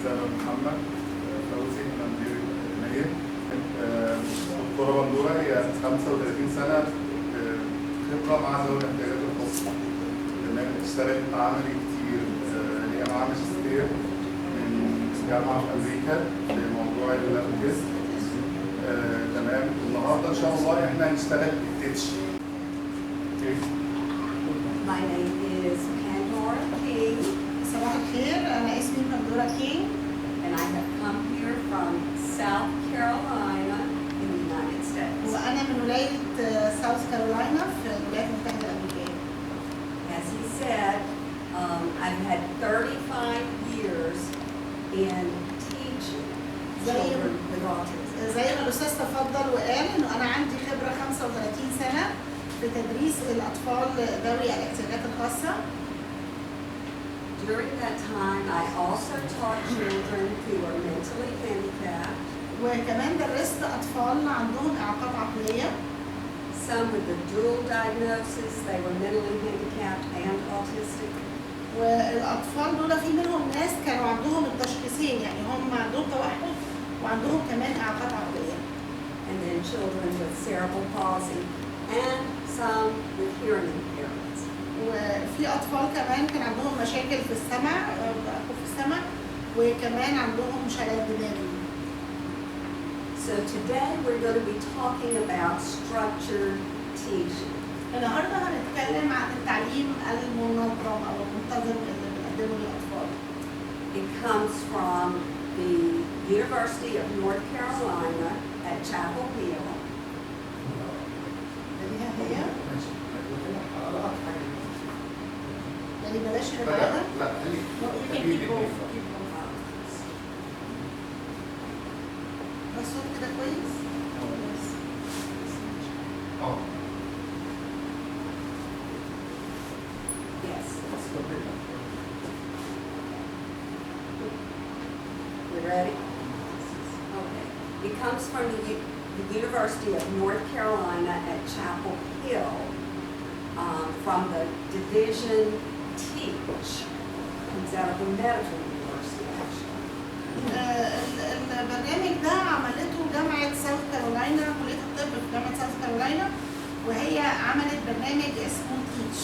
أسامة محمد فوزي، أنا مدير الأكاديمية. دكتورة باندورة هي 35 سنة خبرة مع ذوي الاحتياجات الخاصة. اشتغلت عملي كتير، هي معاها ماجستير من جامعة في أمريكا لموضوع الأوتيزم. تمام. النهارده إن شاء الله إحنا هنشتغل بالتتش. My name is Pandora King. صباح الخير، أنا اسمي باندورة كينج. And I have come here from South Carolina in the United States. وأنا من ولاية ساوث كارولاينا في الولايات المتحدة الأمريكية. As he said, I've had 35 years in teaching children with autism. زي ما الأستاذ تفضل وقال إنه أنا عندي خبرة 35 سنة في تدريس الأطفال ذوي الاحتياجات الخاصة. During that time, I also taught children who are mentally handicapped. وكمان درست أطفال عندهم إعاقات عقلية. Some with the dual diagnosis, they were mentally handicapped and autistic. والأطفال دول في منهم ناس كانوا عندهم التشخيصين، يعني هم عندهم توحد وعندهم كمان إعاقات عقلية. And then children with cerebral palsy and some with hearing impairments. وفي أطفال كمان كان عندهم مشاكل في السمع، وكمان عندهم شلل دماغي. So today we're going to be talking about structured teaching. النهارده هنتكلم عن التعليم المنظم أو المنتظم اللي بنقدمه للأطفال. It comes from the University of North Carolina at Chapel Hill. هي يعني بلاش نبعدها. لا الصوت كده كويس؟ Yes. You ready? Okay. It comes from the University of North Carolina at Chapel Hill, from the division Teach. Comes out of the medical university, actually. البرنامج ده عملته جامعة ساوث كارولاينا، كلية الطب في جامعة ساوث كارولاينا، وهي عملت برنامج اسمه تيتش.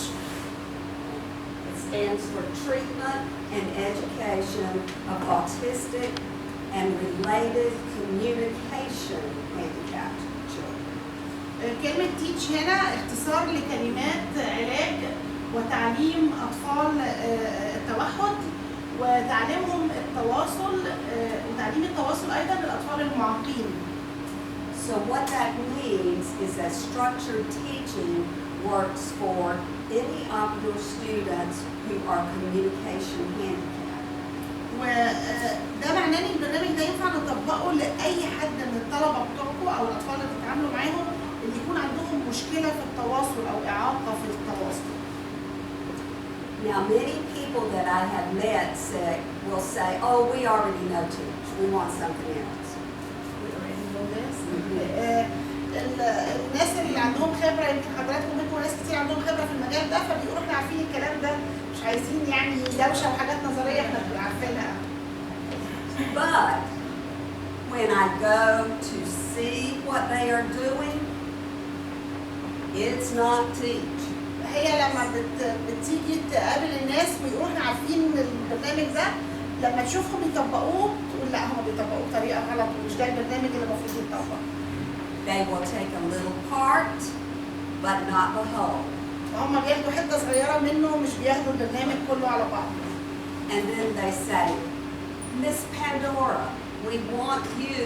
It stands for Treatment and Education of Autistic and Related Communication Handicapped Children. كلمة تيتش هنا اختصار لكلمات علاج وتعليم أطفال التوحد وتعليمهم التواصل وتعليم التواصل أيضا للأطفال المعاقين. So what that means is that structured teaching works for any of your students who are communication handicapped. وده معناه ان البرنامج ده ينفع نطبقه لأي حد من الطلبة بتوعكم أو الأطفال اللي بتتعاملوا معاهم اللي يكون عندهم مشكلة في التواصل أو إعاقة في التواصل. Now, many people that I have met will say, "Oh, we already know Teach. We want something else." الناس اللي عندهم خبره، يمكن حضراتكم منكم ناس كتير عندهم خبره في المجال ده، فبيقولوا احنا عارفين الكلام ده، مش عايزين يعني دوشه وحاجات نظريه احنا بنبقى عارفينها. But when I go to see what they are doing, it's not Teach. هي لما بتيجي تقابل الناس ويقولوا احنا عارفين البرنامج ده، لما تشوفهم يطبقوه تقول لا هم بيطبقوه بطريقه غلط ومش ده البرنامج اللي المفروض يتطبق. They will take a little part, but not the whole. هم بياخدوا حته صغيره منه، مش بياخدوا البرنامج كله على بعضه. And then they say, "Miss Pandora, we want you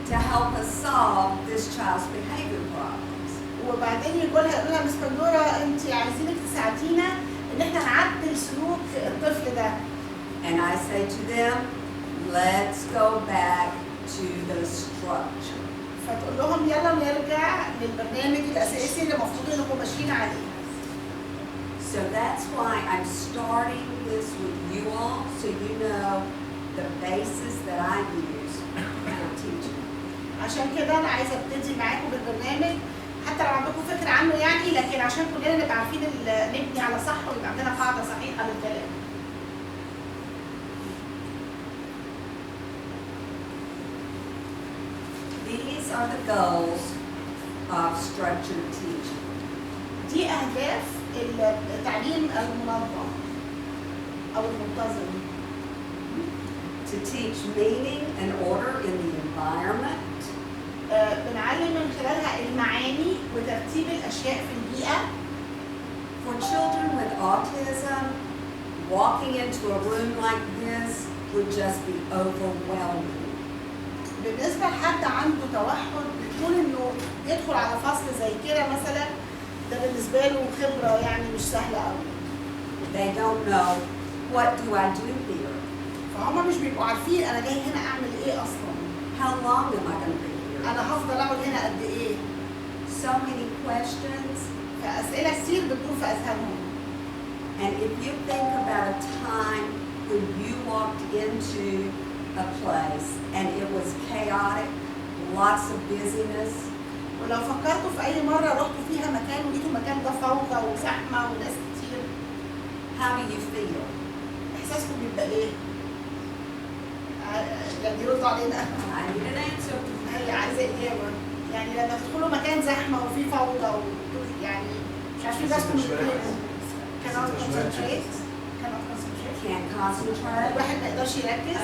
to help us solve this child's behavior problems." وبعدين يقول لها مس باندورا انت عايزينك تساعدينا ان احنا نعدل سلوك الطفل ده. And I say to them, "Let's go back to the structure." فتقول لهم يلا نرجع للبرنامج الاساسي اللي المفروض انكم ماشيين عليه. So that's why I'm starting this with you all, so you know the basis that I use for teaching. عشان كده انا عايزه ابتدي معاكم بالبرنامج حتى لو عندكم فكره عنه يعني، لكن عشان كلنا نبقى عارفين نبني على صح ويبقى عندنا قاعده صحيحه للكلام. are the goals of structured teaching. دي أهداف التعليم المنظم أو المنتظم. To teach meaning and order in the environment, بنعلم من خلالها المعاني وترتيب الأشياء في البيئة. for children with autism, walking into a room like this would just be overwhelming. بالنسبة لحد عنده توحد بيكون إنه يدخل على فصل زي كده مثلا، ده بالنسبة له خبرة يعني مش سهلة أوي. They don't know, what do I do here? فهم مش بيبقوا عارفين أنا جاي هنا أعمل إيه أصلا. How long am I going to be here? أنا هفضل أقعد هنا قد إيه؟ So many questions. فأسئلة كتير بتدور في أذهانهم. And if you think about a time when you walked into a place and it was chaotic, lots of busyness, ولو فكرتوا في أي مرة رحتوا فيها مكان ولقيتوا المكان ده فوضى وزحمة وناس كتير، how do you feel? إحساسكم بيبقى إيه؟ يعني يردوا علينا. I need an answer. هي عايزة إجابة. يعني لما تدخلوا مكان زحمة وفي فوضى يعني مش عارفين ناسكم يتكلموا. cannot concentrate. Can't concentrate. الواحد ما يقدرش يركز.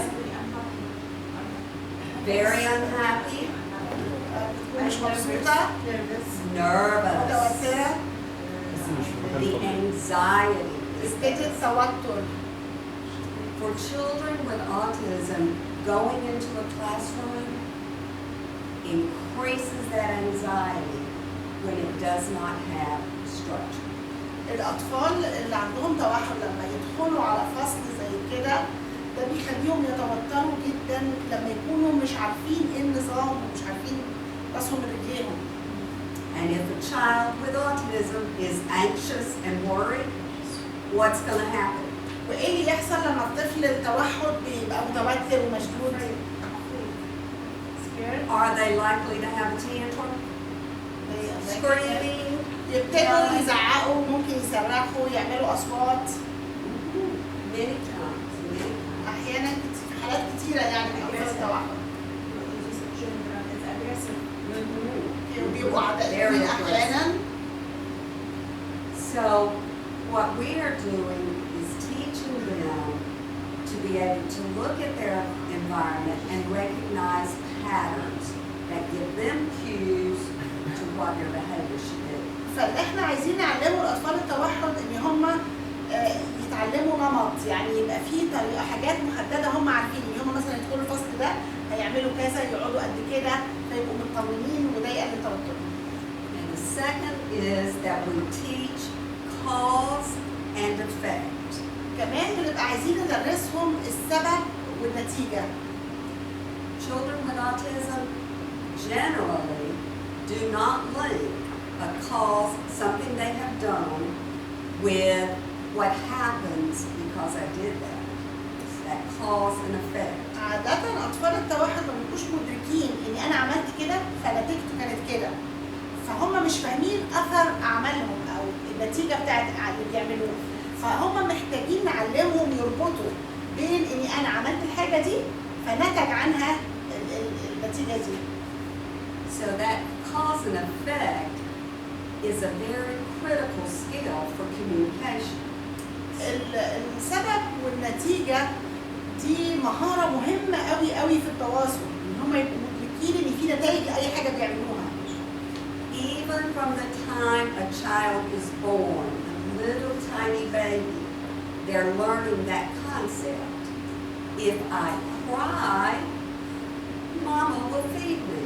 Very unhappy. مش مبسوطة. Nervous. متوترة. The anxiety. استجد توتر. For children with autism, going into a classroom increases that anxiety when it does not have structure. الأطفال اللي عندهم توحد لما يدخلوا على فصل زي كده ده بيخليهم يتوتروا جدا لما يكونوا مش عارفين ايه النظام ومش عارفين راسهم من رجليهم. And if a child with autism is anxious and worried, what's going to happen? وايه اللي يحصل لما الطفل التوحد بيبقى متوتر ومشدود؟ Are they likely to have a tantrum? Screaming? يبتدوا يزعقوا، ممكن يصرخوا، يعملوا أصوات. Many times. أحيانا في حالات كتيرة يعني من أطفال التوحد. بيبقوا عدائيين أحيانا. So what we are doing is teaching them to be able to look at their environment and recognize patterns that give them cues to what their behavior should be. فاللي احنا عايزين نعلمه الأطفال التوحد إن هم يتعلموا نمط، يعني يبقى في طريقة حاجات محددة هم عارفين إن هم مثلا يدخلوا الفصل ده هيعملوا كذا، يقعدوا قد كده، فيبقوا مطمنين وده يقلل توترهم. And the second is that we teach cause and effect. كمان بنبقى عايزين ندرسهم السبب والنتيجة. Children with autism generally do not link a cause, something they have done, with what happens because I did that. It's that cause and effect. عادة أطفال التوحد ما بيبقوش مدركين إن أنا عملت كده فنتيجته كانت كده. فهم مش فاهمين أثر أعمالهم أو النتيجة بتاعت اللي بيعملوه. فهم محتاجين نعلمهم يربطوا بين إني أنا عملت الحاجة دي فنتج عنها النتيجة دي. So that cause and effect is a very critical skill for communication. السبب والنتيجة دي مهارة مهمة قوي قوي في التواصل، إن هم يبقوا مدركين إن في نتائج أي حاجة بيعملوها. Even from the time a child is born, a little tiny baby, they're learning that concept. If I cry, Mama will feed me.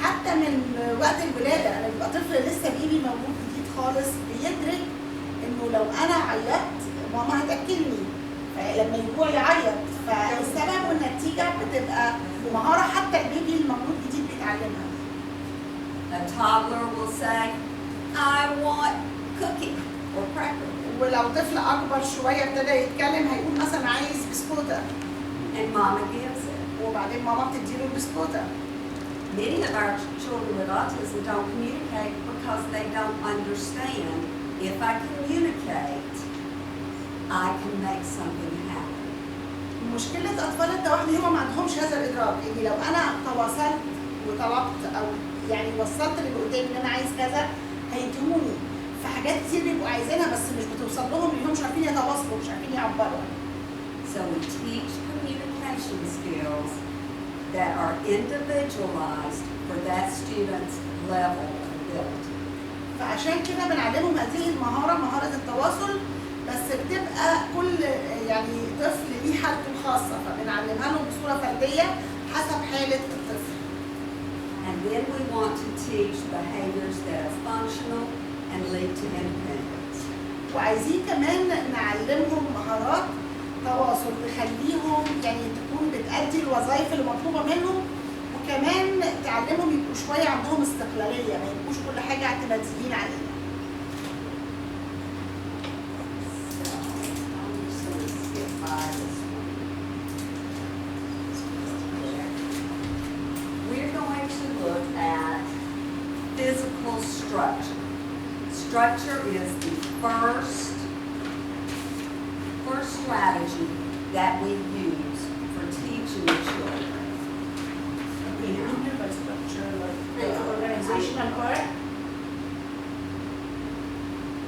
حتى من وقت الولادة لما بيبقى طفل لسه بيبي مولود جديد خالص بيدرك إنه لو أنا عيطت ماما هتأكلني، فلما يجوع يعيط، فالسبب والنتيجة بتبقى مهارة حتى البيبي المولود جديد بيتعلمها. A toddler will say, I want cookie or cracker. ولو طفل أكبر شوية ابتدى يتكلم هيقول مثلا عايز بسكوتة. And Mama gives it. وبعدين ماما بتديله البسكوتة. Many of our children with autism don't communicate because they don't understand. If I communicate, I can make something happen. مشكلة أطفال التوحد هم ما عندهمش هذا الإدراك، إن لو أنا تواصلت وطلبت او يعني وصلت اللي قدامي ان انا عايز كذا هيدوني. فحاجات كتير بيبقوا عايزينها بس مش بتوصل لهم لانهم مش عارفين يتواصلوا، مش عارفين يعبروا. So we teach communication skills that are individualized for that student's level of ability. فعشان كده بنعلمهم هذه المهارة، مهارة التواصل، بس بتبقى كل يعني طفل ليه حالته الخاصة، فبنعلمها لهم بصورة فردية حسب حالة الطفل. And then we want to teach behaviors that are functional and lead to independence. وعايزين كمان نعلمهم مهارات تواصل تخليهم يعني تكون بتأدي الوظائف اللي مطلوبة منهم، وكمان تعلمهم يبقوا شوية عندهم استقلالية، ما يبقوش كل حاجة اعتماديين علينا. We're going to look at physical structure. Structure is the first strategy that we use for teaching children. Okay, you mean by structure like the organizational part?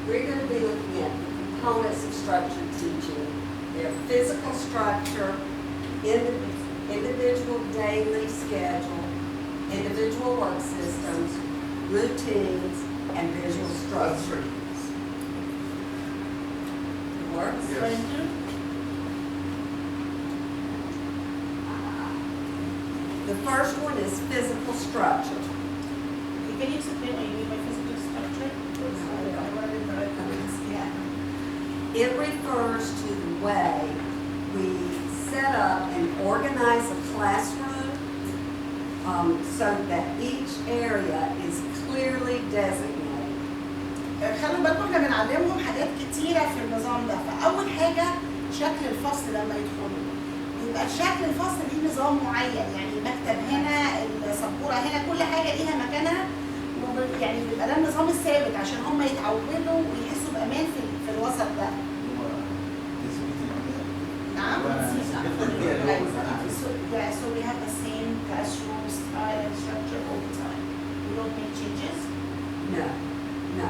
We're going to be looking at the components of structured teaching. Their physical structure, individual daily schedule, individual work systems, routines, and visual That's structure. right. Works? Yes. Thank you. The first one is physical structure. Okay, can you explain what you mean by physical structure? I wanted to write this. Yeah. It refers to the way we set up and organize a classroom so that each area is clearly designated. خلوا بالكم احنا بنعلمهم حاجات كتيرة في النظام ده. فأول حاجة شكل الفصل لما يدخلوا يبقى شكل الفصل ليه نظام معين، يعني المكتب هنا، السبورة هنا، كل حاجة ليها مكانها، يعني يبقى ده النظام الثابت عشان هم يتعودوا ويحسوا بأمان في الوسط ده. نعم. Yeah, so we have the same classroom style and structure all the time. We don't make changes. No,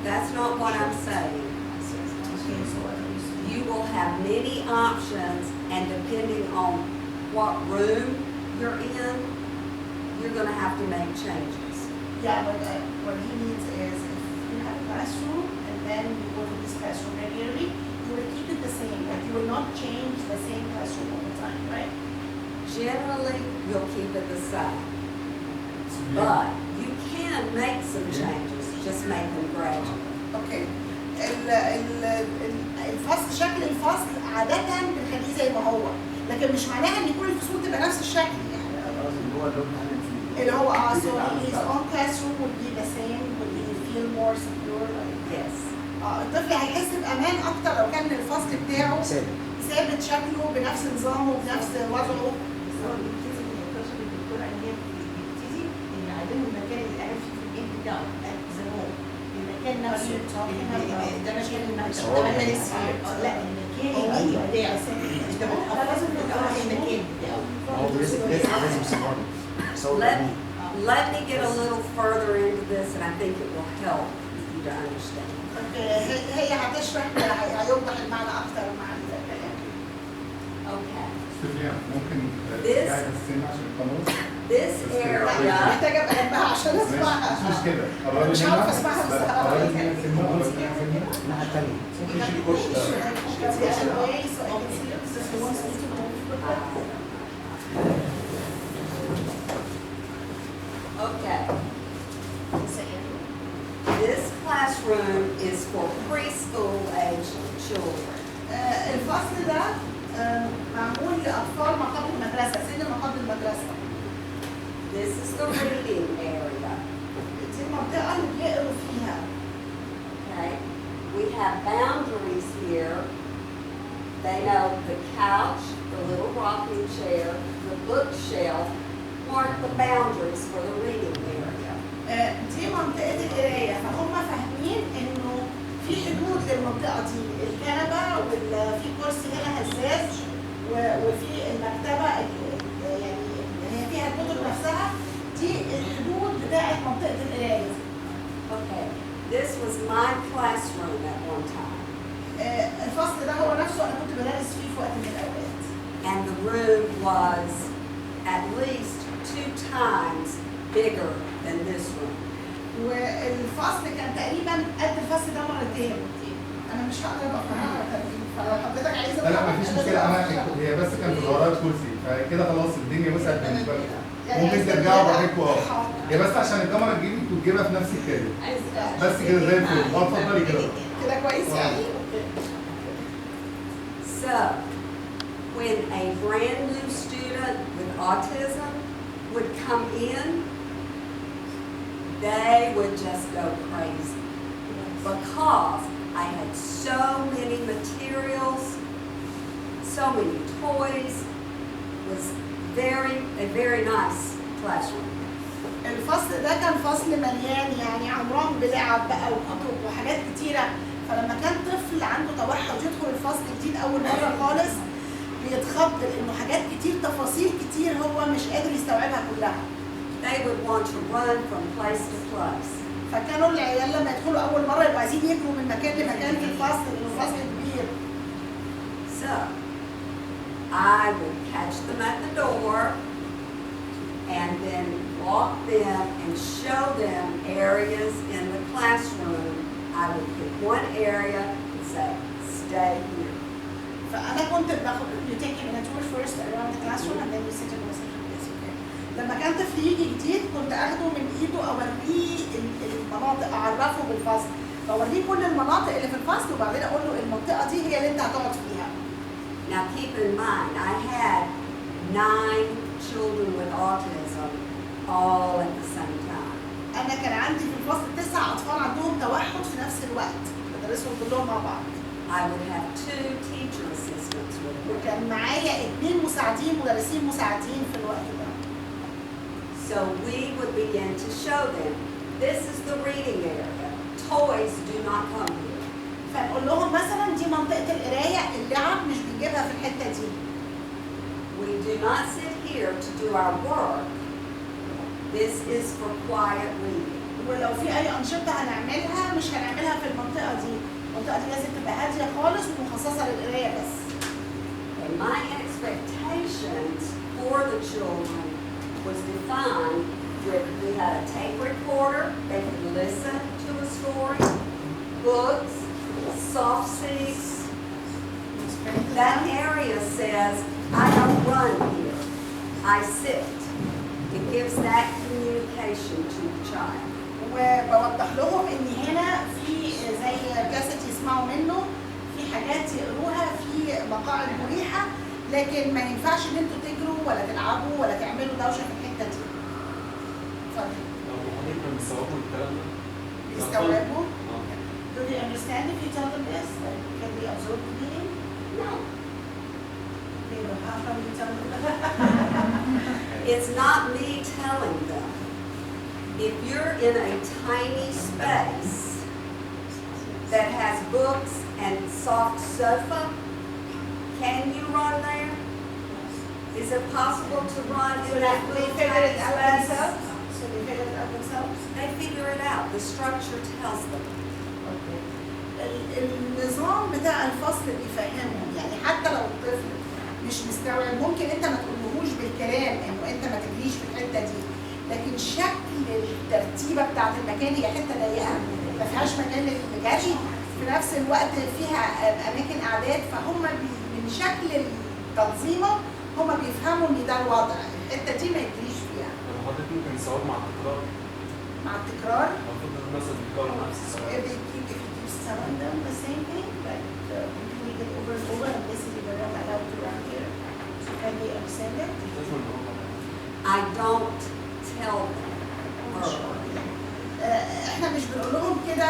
that's not what I'm saying. Okay, so what are you saying? You will have many options, and depending on what room you're in, you're going to have to make changes. Yeah, but what he means is if you have a classroom and then you go to this classroom regularly, you will keep it the same. Like you will not change the same classroom all the time, right? Generally, you'll keep it the same. But you can make some changes, just make them gradual. Okay. الفصل شكل الفصل عادة بنخليه زي ما هو، لكن مش معناها ان كل الفصول تبقى نفس الشكل يعني. اللي هو so his own classroom would be the same, would he feel more secure? Yes. الطفل هيحس بأمان أكتر لو كان الفصل بتاعه ثابت شكله بنفس نظامه بنفس وضعه. المكان نفسه ده مكان المكتب ده مكان السير لا المكان بتاعه انت بتحفظه في الاول المكان بتاعه. Let me get a little further into this, and I think it will help you to understand. هي هتشرح هيوضح المعنى اكتر مع الكلام. Okay. ممكن This- قاعد السن عشان القنوات. This area. محتاجه ابقى جنبها عشان اسمعها. مش كده. قررت مش منها. عارفه اسمعها بس لا، قررت منها السن وقررت منها السن. الناحية التانية. ممكن تشيل الكرسي ده. Okay. This classroom is for preschool age children. الفصل ده معمول لأطفال ما قبل المدرسة، سن ما قبل المدرسة. This is the reading area. دي المنطقة اللي بيقروا فيها. Okay. We have boundaries here. They know the couch, the little rocking chair, the bookshelf mark the boundaries for the reading area. دي منطقة القراية، فهم فاهمين إنه في حدود للمنطقة دي، الكنبة وفي كرسي هنا هزاز وفي المكتبة يعني هي فيها الكتب نفسها، دي classroom at one time. الفصل ده هو نفسه انا كنت بدرس فيه في وقت من الاوقات. And the room was at least 2 times bigger than this room. والفصل كان تقريبا قد الفصل ده مرتين. انا مش هقدر ابقى فاهمها ترجمه، فلو حضرتك عايزه لا مفيش مشكله، هي بس كانت ورايا كرسي فكده خلاص الدنيا وسعت بالنسبه لي. ممكن ترجعوا براحتكم. هي بس عشان الكاميرا تجيبي وتجيبها في نفس الكادر بس كده زي الفل. اتفضلي كده كده كويس يعني. So, when a brand new student with autism would come in, they would just go crazy because I had so many materials, so many toys. It was a very nice classroom. الفصل ده كان فصل مليان يعني عمران بلعب بقى وكتب وحاجات كتيره، فلما كان طفل عنده توحد يدخل الفصل جديد اول مره خالص بيتخض لانه حاجات كتير تفاصيل كتير هو مش قادر يستوعبها كلها. They would want to run from place to place. فكانوا العيال لما يدخلوا اول مره يبقوا عايزين يجروا من مكان لمكان في الفصل لانه الفصل كبير. So I would catch them at the door and then walk them and show them areas in the classroom. I would pick one area and say, stay here. فانا كنت باخد you take him in a tour first around the classroom and then you sit in the reception desk. لما كان طفل يجي جديد كنت اخده من ايده اوريه المناطق، اعرفه بالفصل، فاوريه كل المناطق اللي في الفصل وبعدين اقول له المنطقه دي هي اللي انت هتقعد فيها. Now keep in mind, I had 9 children with autism all at the same time. انا كان عندي في الفصل 9 اطفال عندهم توحد في نفس الوقت، بدرسهم كلهم مع بعض. I would have 2 teacher assistants with me. وكان معايا 2 مدرسين مساعدين في الوقت ده. So we would begin to show them, this is the reading area. Toys do not come here. فنقول لهم مثلا دي منطقة القراية، اللعب مش بنجيبها في الحتة دي. We do not sit here to do our work. This is for quiet reading. ولو في أي أنشطة هنعملها مش هنعملها في المنطقة دي، المنطقة دي لازم تبقى هادية خالص ومخصصة للقراية بس. And my expectations for the children was defined with, we had a tape recorder, they could listen to a story, books, soft seats. That area says, I don't run here, I sit. It gives that communication to the child. وبوضح لهم ان هنا في زي كاسيت يسمعوا منه، في حاجات يقروها، في مقاعد مريحة، لكن ما ينفعش ان انتوا تجروا ولا تلعبوا ولا تعملوا دوشة في الحتة دي. اتفضل. لو حضرتك كان بيستوعبوا الكلام ده؟ بيستوعبوا؟ Do they understand if you tell them this? Like, can they absorb the meaning? No. Okay, but how come you tell them that? It's not me telling them. If you're in a tiny space that has books and soft sofa, can you run there? Is it possible to run in that little tiny space? So they figure it out themselves? They figure it out. The structure tells them. النظام بتاع الفصل بيفهمهم، يعني حتى لو الطفل مش مستوعب ممكن انت ما تقولهوش بالكلام انه انت ما تجريش في الحته دي، لكن شكل الترتيبه بتاعت المكان هي حته ضيقه ما فيهاش مكان للجري، في نفس الوقت فيها اماكن اعداد، فهم من شكل التنظيمه هم بيفهموا ان ده الوضع، الحته دي ما يجريش فيها. لو حضرتك ممكن يستوعب مع التكرار؟ مع التكرار؟ المفروض مثلا بيكرر نفس السؤال. Telling them the same thing, but we get over and over, and this is even not allowed to run here. So can they understand it? I don't tell them verbally. احنا مش بنقول لهم كده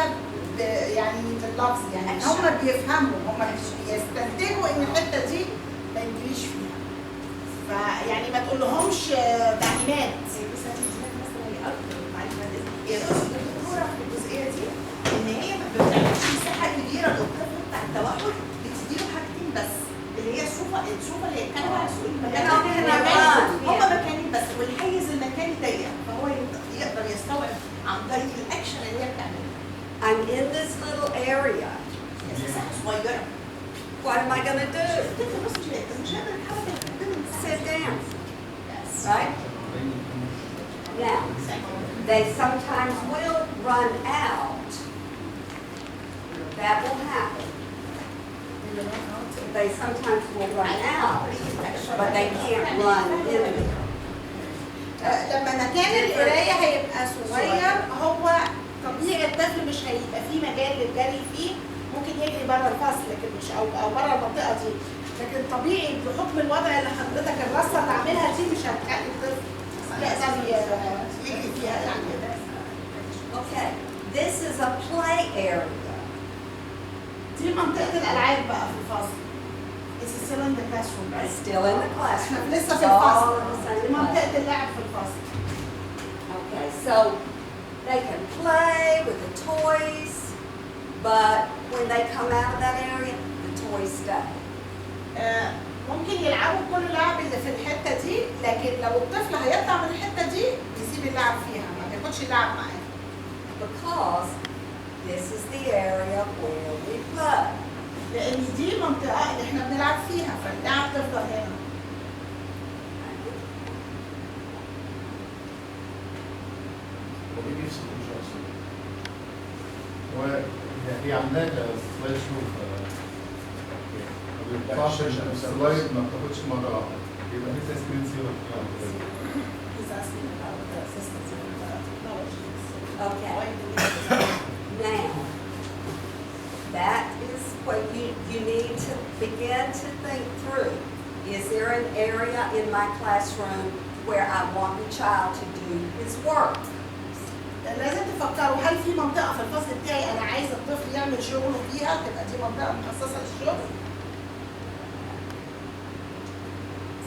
يعني باللفظ، يعني هم بيفهموا، هم بيستنتجوا ان الحته دي ما يجريش فيها. فيعني ما تقول لهمش تعليمات. هي الدكتوره في الجزئيه دي ان هي ما بتعملش مساحه كبيره للطفل بتاع التوحد، بتديله حاجتين بس اللي هي الصوفه اللي هي الكنبه، هم مكانين بس، والحيز المكاني ضيق، فهو يقدر يستوعب عن طريق الاكشن اللي هي بتعمله. I'm in this little area. مساحة صغيرة. What am I gonna do? الطفل بص مش قادر يتحرك. Sit down, right? Now, they sometimes will run out. That will happen. They sometimes will run out, but they can't run in there. لما مكان القرايه هيبقى صغير هو طبيعي الطفل مش هيبقى فيه مجال للجري فيه، ممكن يجري بره الفصل لكن مش او بره المنطقه دي، لكن طبيعي بحكم الوضع اللي حضرتك الرصه اللي عاملها دي مش هتخلي الطفل يقدر يجري فيها يعني. Okay, this is a play area. دي منطقه الالعاب بقى في الفصل. It's still in the classroom, right? It's still in the classroom. احنا لسه في It's all الفصل. in the same دي class. منطقه اللعب في الفصل. Okay, so they can play with the toys, but when they come out of that area, the toys stay. ممكن يلعبوا كل لعب اللي في الحته دي، لكن لو الطفل هيطلع من الحته دي يسيب اللعب فيها، ما بياخدش اللعب معاه. Because this is the area where we play. لان دي منطقه اللي احنا بنلعب فيها، فاللعب تفضل هنا. هي عاملاها كسلايد شو ما بيطلعش السلايد، ما بتاخدش مره واحده، يبقى في سكرين سيفر. Okay. Now, that is what you need to begin to think through. Is there an area in my classroom where I want the child to do his work? لازم تفكروا هل في منطقه في الفصل بتاعي انا عايزه الطفل يعمل شغله فيها، تبقى دي منطقه مخصصه للشغل.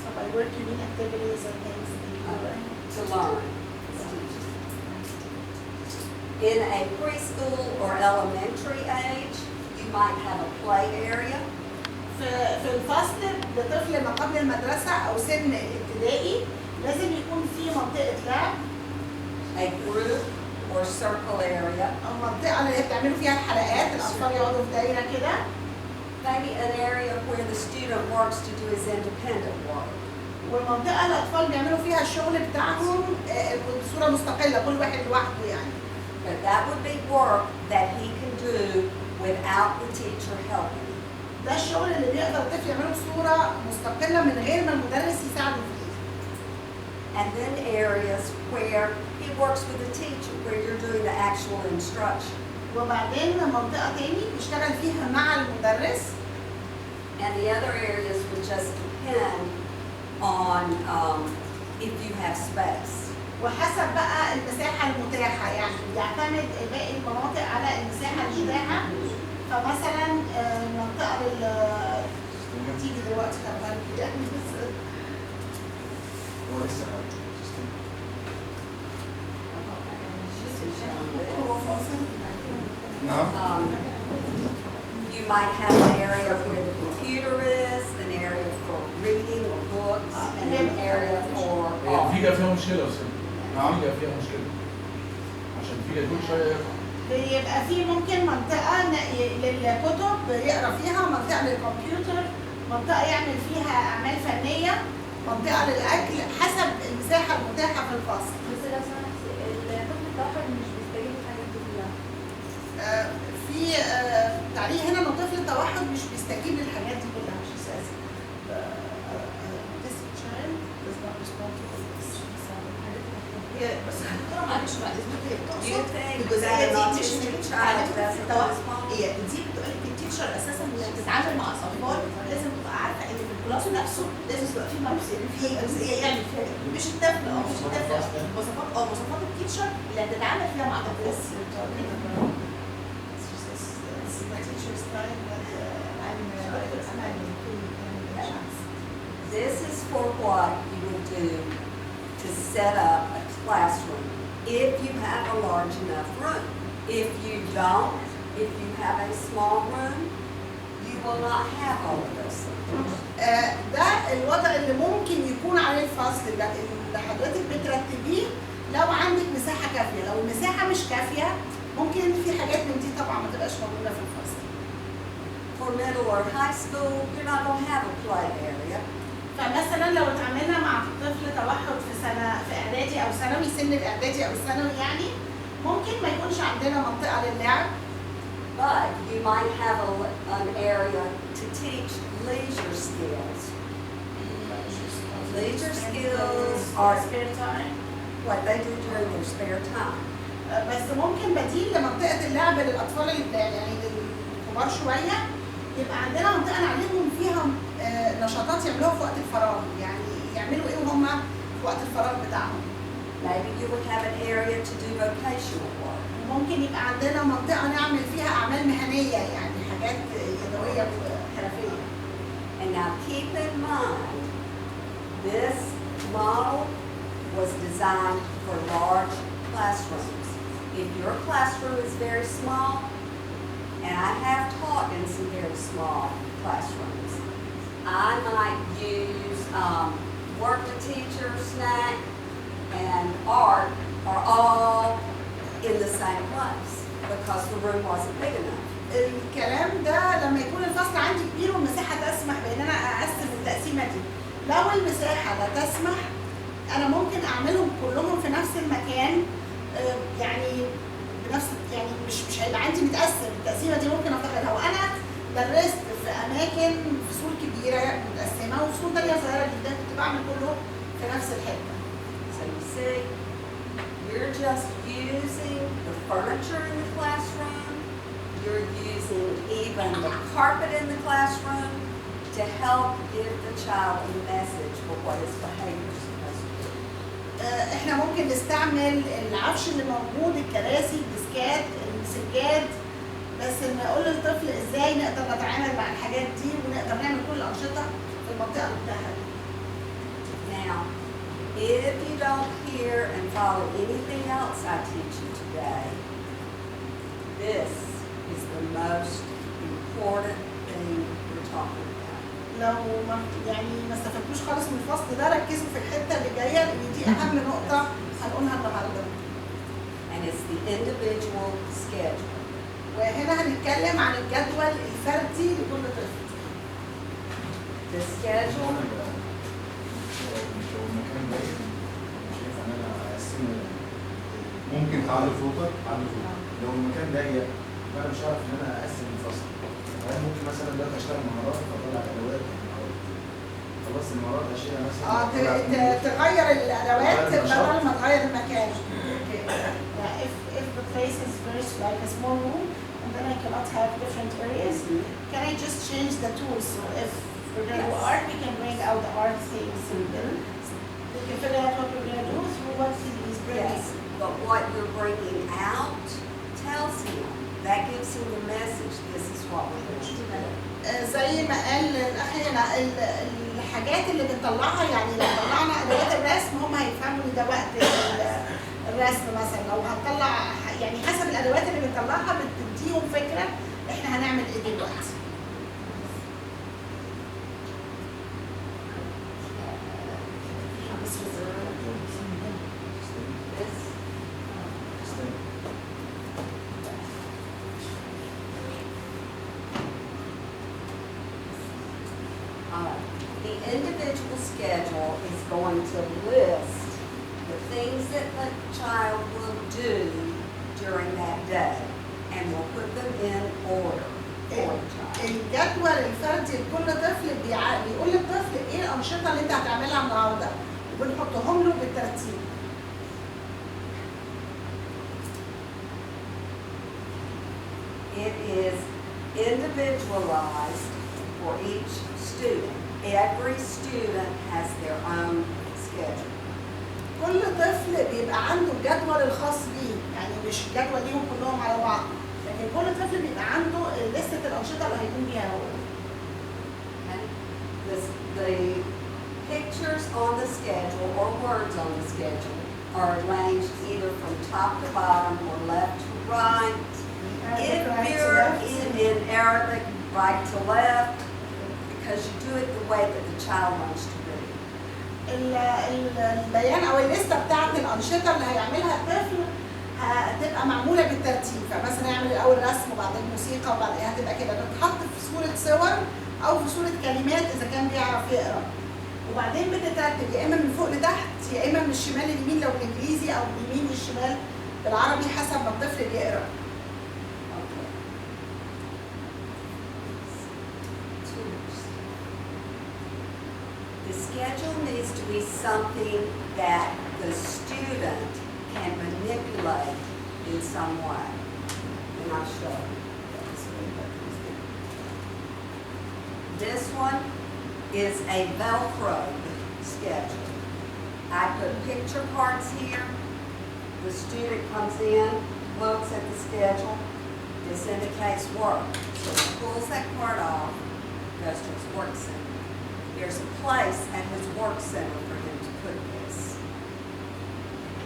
So by work you mean activities and things To learn. In a preschool or elementary age, you might have a play area. في الفصل لطفل ما قبل المدرسه او سن ابتدائي لازم يكون في منطقه لعب. A group or circle area. او منطقه اللي هي بتعملوا فيها الحلقات، الاطفال يقعدوا في دايره كده. Maybe an area where the student works to do his independent work. والمنطقه الاطفال بيعملوا فيها الشغل بتاعهم بصوره مستقله، كل واحد لوحده يعني. But that would be work that he can do without the teacher helping. ده الشغل اللي بيقدر الطفل يعمله بصوره مستقله من غير ما المدرس يساعده فيه. And then areas where he works with the teacher, where you're doing the actual instruction. وبعدين منطقه تاني بيشتغل فيها مع المدرس. And the other areas would just depend on if you have space. وحسب بقى المساحه المتاحه، يعني بيعتمد باقي المناطق على المساحه المتاحه. فمثلا المنطقه اللي هتيجي دلوقتي كمان يعني You might have an area where the computer is, an area for reading or books, and an area for الفيجا فيها مشكلة يا أستاذ. الفيجا فيها مشكلة. عشان الفيجا كل شوية بيبقى في ممكن منطقة للكتب يقرا فيها، منطقة للكمبيوتر، منطقة يعمل فيها أعمال فنية، منطقة للأكل، حسب المساحة المتاحة في الفصل. بس لو سمحت الطفل التوحد مش بيستجيب للحاجات دي كلها. في تعليق هنا إن طفل التوحد مش بيستجيب للحاجات دي كلها، مش أساسي. This child does not respond to this. بس الدكتوره معلش بعد اذنك هي You بتقصد think الجزئيه that an دي مش autistic مش child على doesn't التوحد. respond? هي دي بتقول لك التيتشر اساسا اللي بتتعامل مع الاطفال لازم تبقى عارفه ان في الكلاس نفسه لازم تبقى في في جزئيه يعني مش الطفل مش الطفل مواصفات التيتشر اللي هتتعامل فيها مع الطفل. This is for what you would do to set up a classroom if you have a large enough room. If you don't, if you have a small room, you will not have all of those things. ده الوضع اللي ممكن يكون عليه الفصل ده اللي حضرتك بترتبيه لو عندك مساحة كافية. لو المساحة مش كافية ممكن في حاجات من دي طبعا ما تبقاش موجوده في الفصل. For middle or high school, you're not going to have a play area. فمثلا لو اتعاملنا مع طفل توحد في في اعدادي او ثانوي، سن الاعدادي او الثانوي يعني، ممكن ما يكونش عندنا منطقه للعب. But you might have an area to teach leisure skills. Leisure skills are spare time. what they do during their spare time. بس ممكن بديل لمنطقه اللعب للاطفال يعني الكبار شويه، يبقى عندنا منطقه نعلمهم فيها نشاطات يعملوها في وقت الفراغ، يعني يعملوا ايه وهم في وقت الفراغ بتاعهم. Maybe you would have an area to do vocational work. ممكن يبقى عندنا منطقه نعمل فيها اعمال مهنيه، يعني حاجات يدويه وحرفيه. And now keep in mind, this model was designed for large classrooms. If your classroom is very small, and I have taught in some very small classrooms, I might use work to teacher, snack, and art are all in the same place because the room wasn't big enough. الكلام ده لما يكون الفصل عندي كبير والمساحه تسمح بان انا اقسم التقسيمه دي. لو المساحه لا تسمح انا ممكن اعملهم كلهم في نفس المكان، يعني بنفس يعني مش هيبقى عندي متقسم. التقسيمه دي ممكن افتقدها، وانا درست في اماكن فصول كبيره متقسمه وفصول تانيه صغيره جدا كنت بعمل كله في نفس الحته. So you see, you're just using the furniture in the classroom, you're using even the carpet in the classroom to help give the child a message for what his behavior is supposed to be. احنا ممكن نستعمل العفش اللي موجود، الكراسي، الديسكات، السجاد، بس نقول للطفل ازاي نقدر نتعامل مع الحاجات دي ونقدر نعمل كل الانشطه في المنطقه بتاعها دي. Now, if you don't hear and follow anything else I teach you today, this is the most important thing we're talking about. لو ما يعني ما استفدتوش خالص من الفصل ده، ركزوا في الحته اللي جايه لان دي اهم نقطه هنقولها النهارده. And it's the individual schedule. وهنا هنتكلم عن الجدول الفردي لكل طفل. The schedule. لو المكان ضيق مش هينفع ان انا اقسمه. ممكن تعلي فوطه. لو المكان ضيق فانا مش هعرف ان انا اقسم الفصل. انا ممكن مثلا دلوقتي اشتغل مهارات فاطلع ادوات المهارات. خلاص المهارات اشيلها مثلا. تغير الادوات بدل ما تغير المكان. If the place is very like a small room and then I cannot have different areas, can I just change the tools? So if we're going to do art, we can bring out the art things. We can figure out what we're going to do through what he is bringing. Yes, but what you're bringing out tells him. That gives him the message, this is what we're going to do. زي ما قال الاخ هنا، الحاجات اللي بنطلعها يعني لو طلعنا ادوات الرسم هم هيفهموا ان ده وقت الرسم مثلا. لو هنطلع يعني حسب الادوات اللي بنطلعها بتديهم فكره احنا هنعمل ايه دلوقتي. The individual schedule is going to list the things that the child will do during that day, and we'll put them in order for the child. الجدول الفردي لكل طفل بيقول للطفل ايه الانشطه اللي انت هتعملها النهارده وبنحطهم له بالترتيب. It is individualized for each student. Every student has their own schedule. كل طفل بيبقى عنده الجدول الخاص بيه، يعني مش جدول ليهم كلهم على بعض، لكن كل طفل بيبقى عنده لستة الأنشطة اللي هيكون بيها هو. The pictures on the schedule or words on the schedule are arranged either from top to bottom or left to right. If you're in Arabic, right to left, because you do it the way that the child wants to read. البيان أو الليستة بتاعت الأنشطة اللي هيعملها الطفل هتبقى معموله بالترتيب، فمثلا يعمل الاول رسم وبعدين موسيقى وبعدين هتبقى كده بتتحط في صوره صور او في صوره كلمات اذا كان بيعرف يقرا، وبعدين بتترتب يا اما من فوق لتحت يا اما من الشمال لليمين لو بالانجليزي او من اليمين للشمال بالعربي حسب ما الطفل بيقرا. The schedule needs to be something that the student can manipulate in some way. And I'll show you. This one is a Velcro schedule. I put picture parts here. The student comes in, looks at the schedule. This indicates work. So he pulls that part off, goes to his work center. There's a place at his work center for him to put this.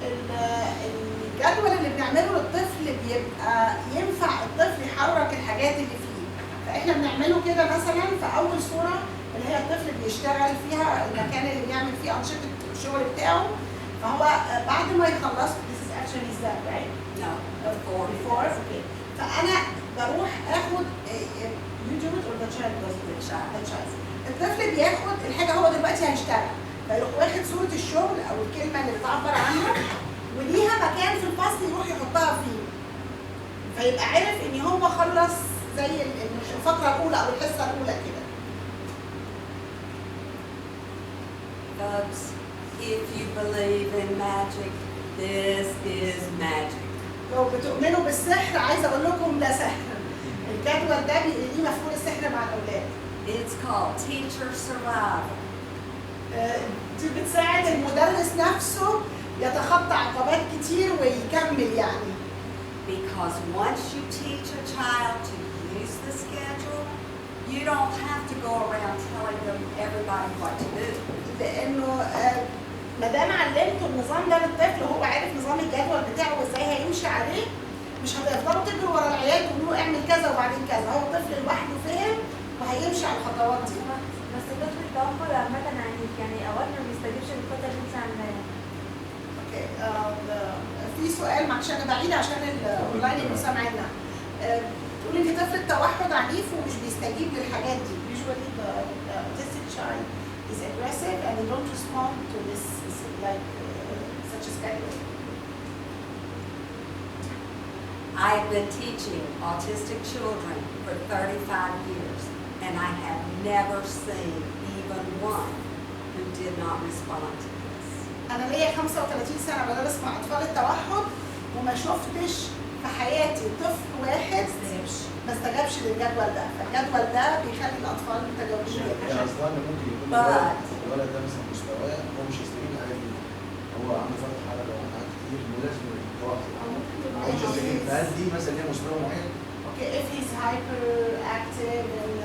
الجدول اللي بنعمله للطفل بيبقى ينفع الطفل يحرك الحاجات اللي فيه، فاحنا بنعمله كده مثلا في اول صوره اللي هي الطفل بيشتغل فيها المكان اللي بيعمل فيه انشطه الشغل بتاعه، فهو بعد ما يخلص this is actually is that right? No, before okay. فانا بروح اخد you do it or the child does it? the child. الطفل بياخد الحاجه هو دلوقتي هيشتغل، فيروح واخد صوره الشغل او الكلمه اللي بتعبر عنها وليها مكان في الفصل يروح يحطها فيه، فيبقى عارف ان هو خلص زي الفقره الاولى او الحصه الاولى كده. Folks, if you believe in magic, this is magic. لو بتؤمنوا بالسحر عايزه اقول لكم ده سحر. الجدول ده ليه مفعول السحر مع الاولاد. It's called Teacher Survival. دي بتساعد المدرس نفسه يتخطى عقبات كتير ويكمل يعني. Because once you teach a child to use the schedule, you don't have to go around telling them everybody what to do. لانه ما دام علمته النظام ده للطفل وهو عارف نظام الجدول بتاعه وازاي هيمشي عليه، مش هتفضلوا تجروا ورا العيال تقولوا له اعمل كذا وبعدين كذا، هو الطفل لوحده فهم وهيمشي على الخطوات دي. بس الطفل التوحد عامة عنيف، يعني اوقات ما بيستجيبش للخطة اللي انت عاملاها. اوكي في سؤال معلش انا بعيد عشان الاونلاين اللي سامعيننا. بتقولي ان طفل التوحد عنيف ومش بيستجيب للحاجات دي. Usually the autistic child is aggressive and they don't respond to this like such a schedule. I've been teaching autistic children for 35 years, and I have never seen even one who did not respond to this. أنا ليا 35 سنة بدرس مع أطفال التوحد وما شفتش في حياتي طفل واحد ما استجابش للجدول ده، فالجدول ده بيخلي الأطفال متجاوبين يعني جدا. اصلا ممكن يكون الولد ده مثلا مستواه هو مش هيستجيب للحاجات دي، هو عنده فتح حلقه او حاجات كتير ولازم يتوقف. مش هيستجيب، فهل دي مثلا ليها مستوى معين؟ Okay, if he's hyperactive and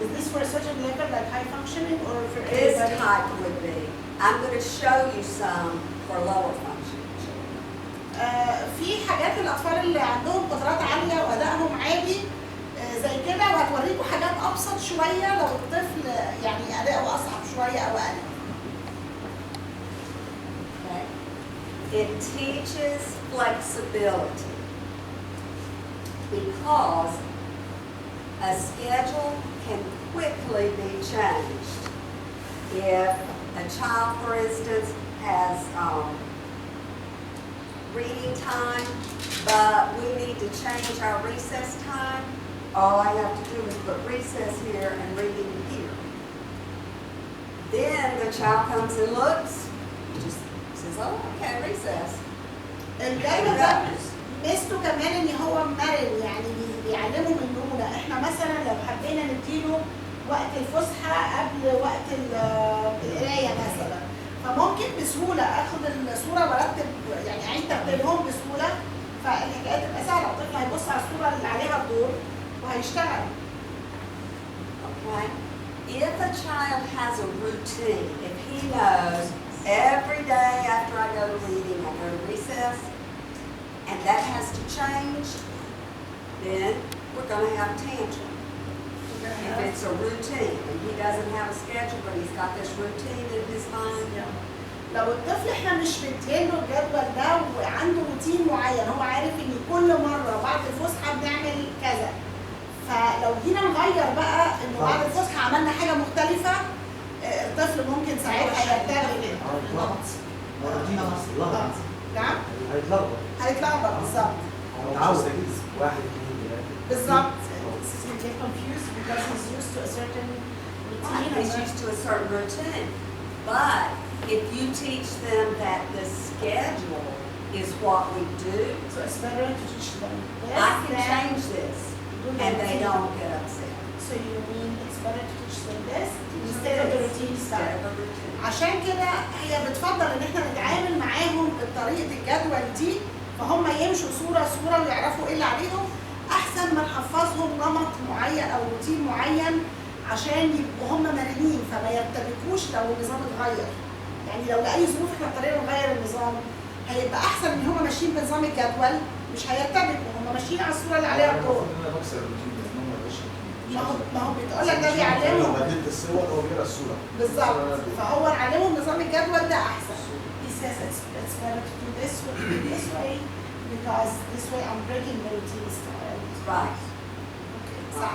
is this for a certain level like high functioning or for This everybody? type would be. I'm going to show you some for lower functioning children. في حاجات للأطفال اللي عندهم قدرات عالية وأدائهم عالي زي كده، وهتوريكم حاجات أبسط شوية لو الطفل يعني أداؤه أصعب شوية أو أقل. Okay. It teaches flexibility because a schedule can quickly be changed. If a child, for instance, has reading time, but we need to change our recess time, all I have to do is put recess here and reading here. Then the child comes and looks, just says, oh, okay, recess. الجدول ده ميزته كمان ان هو مرن، يعني بيعلمه من مرونه. احنا مثلا لو حبينا نديله وقت الفسحه قبل وقت القرايه مثلا، فممكن بسهوله اخد الصوره وارتب يعني اعيد ترتيبهم بسهوله، فالحكايه تبقى سهله. الطفل هيبص على الصوره اللي عليها الدور وهيشتغل. Okay? If a child has a routine, if he knows every day after I go to reading, I go to recess, and that has to change, then we're going to have tantrum. If it's a routine, and he doesn't have a schedule, but he's got this routine in his mind. لو الطفل احنا مش مديله الجدول ده وعنده روتين معين، هو عارف ان كل مره بعد الفسحه بنعمل كذا، فلو جينا نغير بقى انه بعد الفسحه عملنا حاجه مختلفه، الطفل ممكن ساعتها يرتبك. نعم؟ هيتلخبط بالظبط. واحد اثنين ثلاثة بالظبط. He get confused because he's used to a certain routine. He's used to a certain routine. But if you teach them that the schedule is what we do, So it's better to teach them this I can than change this, do the and they routine. don't get upset. So you mean it's better to teach them this instead of the routine Instead stuff. of a routine. عشان كده هي بتفضل ان احنا نتعامل معاهم بطريقه الجدول دي، فهم يمشوا صوره ويعرفوا ايه اللي عليهم، احسن ما نحفظهم نمط معين او روتين معين عشان يبقوا هم مرنين فما يرتبكوش لو النظام اتغير. يعني لو لاي ظروف احنا اضطرينا نغير النظام، هيبقى احسن ان هم ماشيين بنظام الجدول، مش هيرتبكوا، هم ماشيين على الصوره اللي عليها الدور. انا بكسر الروتين ده، ان هم ما يبقاش ما هو بيتقول لك ده بيعلمهم. لو بدلت الصور هو بيقرا الصوره بالظبط، فهو نعلمهم نظام الجدول ده احسن. He says it's better to do this way because this way I'm breaking the routine style. Right. صح.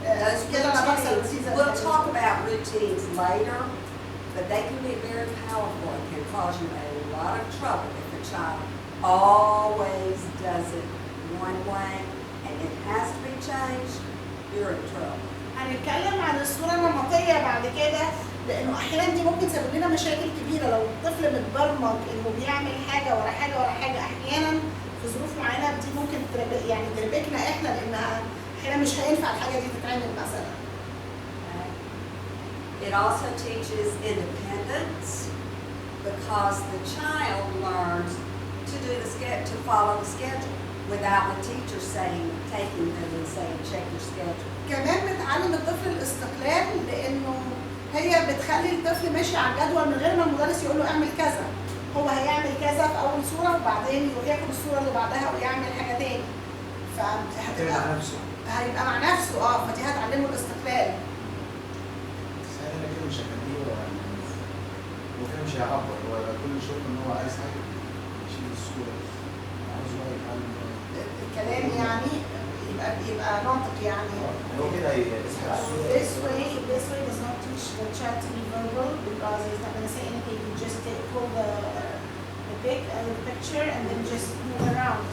Those كده انا بكسر routines, الروتين. we'll talk about routines later, but they can be very powerful and can cause you a lot of trouble if a child always does it one way and it has to be changed. You're in trouble. هنتكلم عن الصورة النمطية بعد كده، لأنه أحيانا دي ممكن تسبب لنا مشاكل كبيرة لو الطفل متبرمج إنه بيعمل حاجة ورا حاجة ورا حاجة. أحيانا في ظروف معينة دي ممكن يعني تربكنا إحنا، لأنها أحيانا مش هينفع الحاجة دي تتعمل مثلا. It also teaches independence because the child learns to follow the schedule without the teacher taking them and saying, check your schedule. كمان بتعلم الطفل الاستقلال، لأنه هي بتخلي الطفل ماشي على الجدول من غير ما المدرس يقول له اعمل كذا. هو هيعمل كذا في أول صورة وبعدين يروح ياخد الصورة اللي بعدها ويعمل حاجة تاني. هيعتمد على نفسه. هيبقى مع نفسه فدي هتعلمه الاستقلال. بس انا كده مش هخليه هو كده مش هيعبر، هو كل شغل ان هو عايز حاجه يشيل الصوره، عاوز هو يتعلم الكلام يعني يبقى ناطق يعني. هو كده هيسحب الصوره. This way does not teach the child to be verbal because he's not going to say anything. You just pull the picture and then just move around.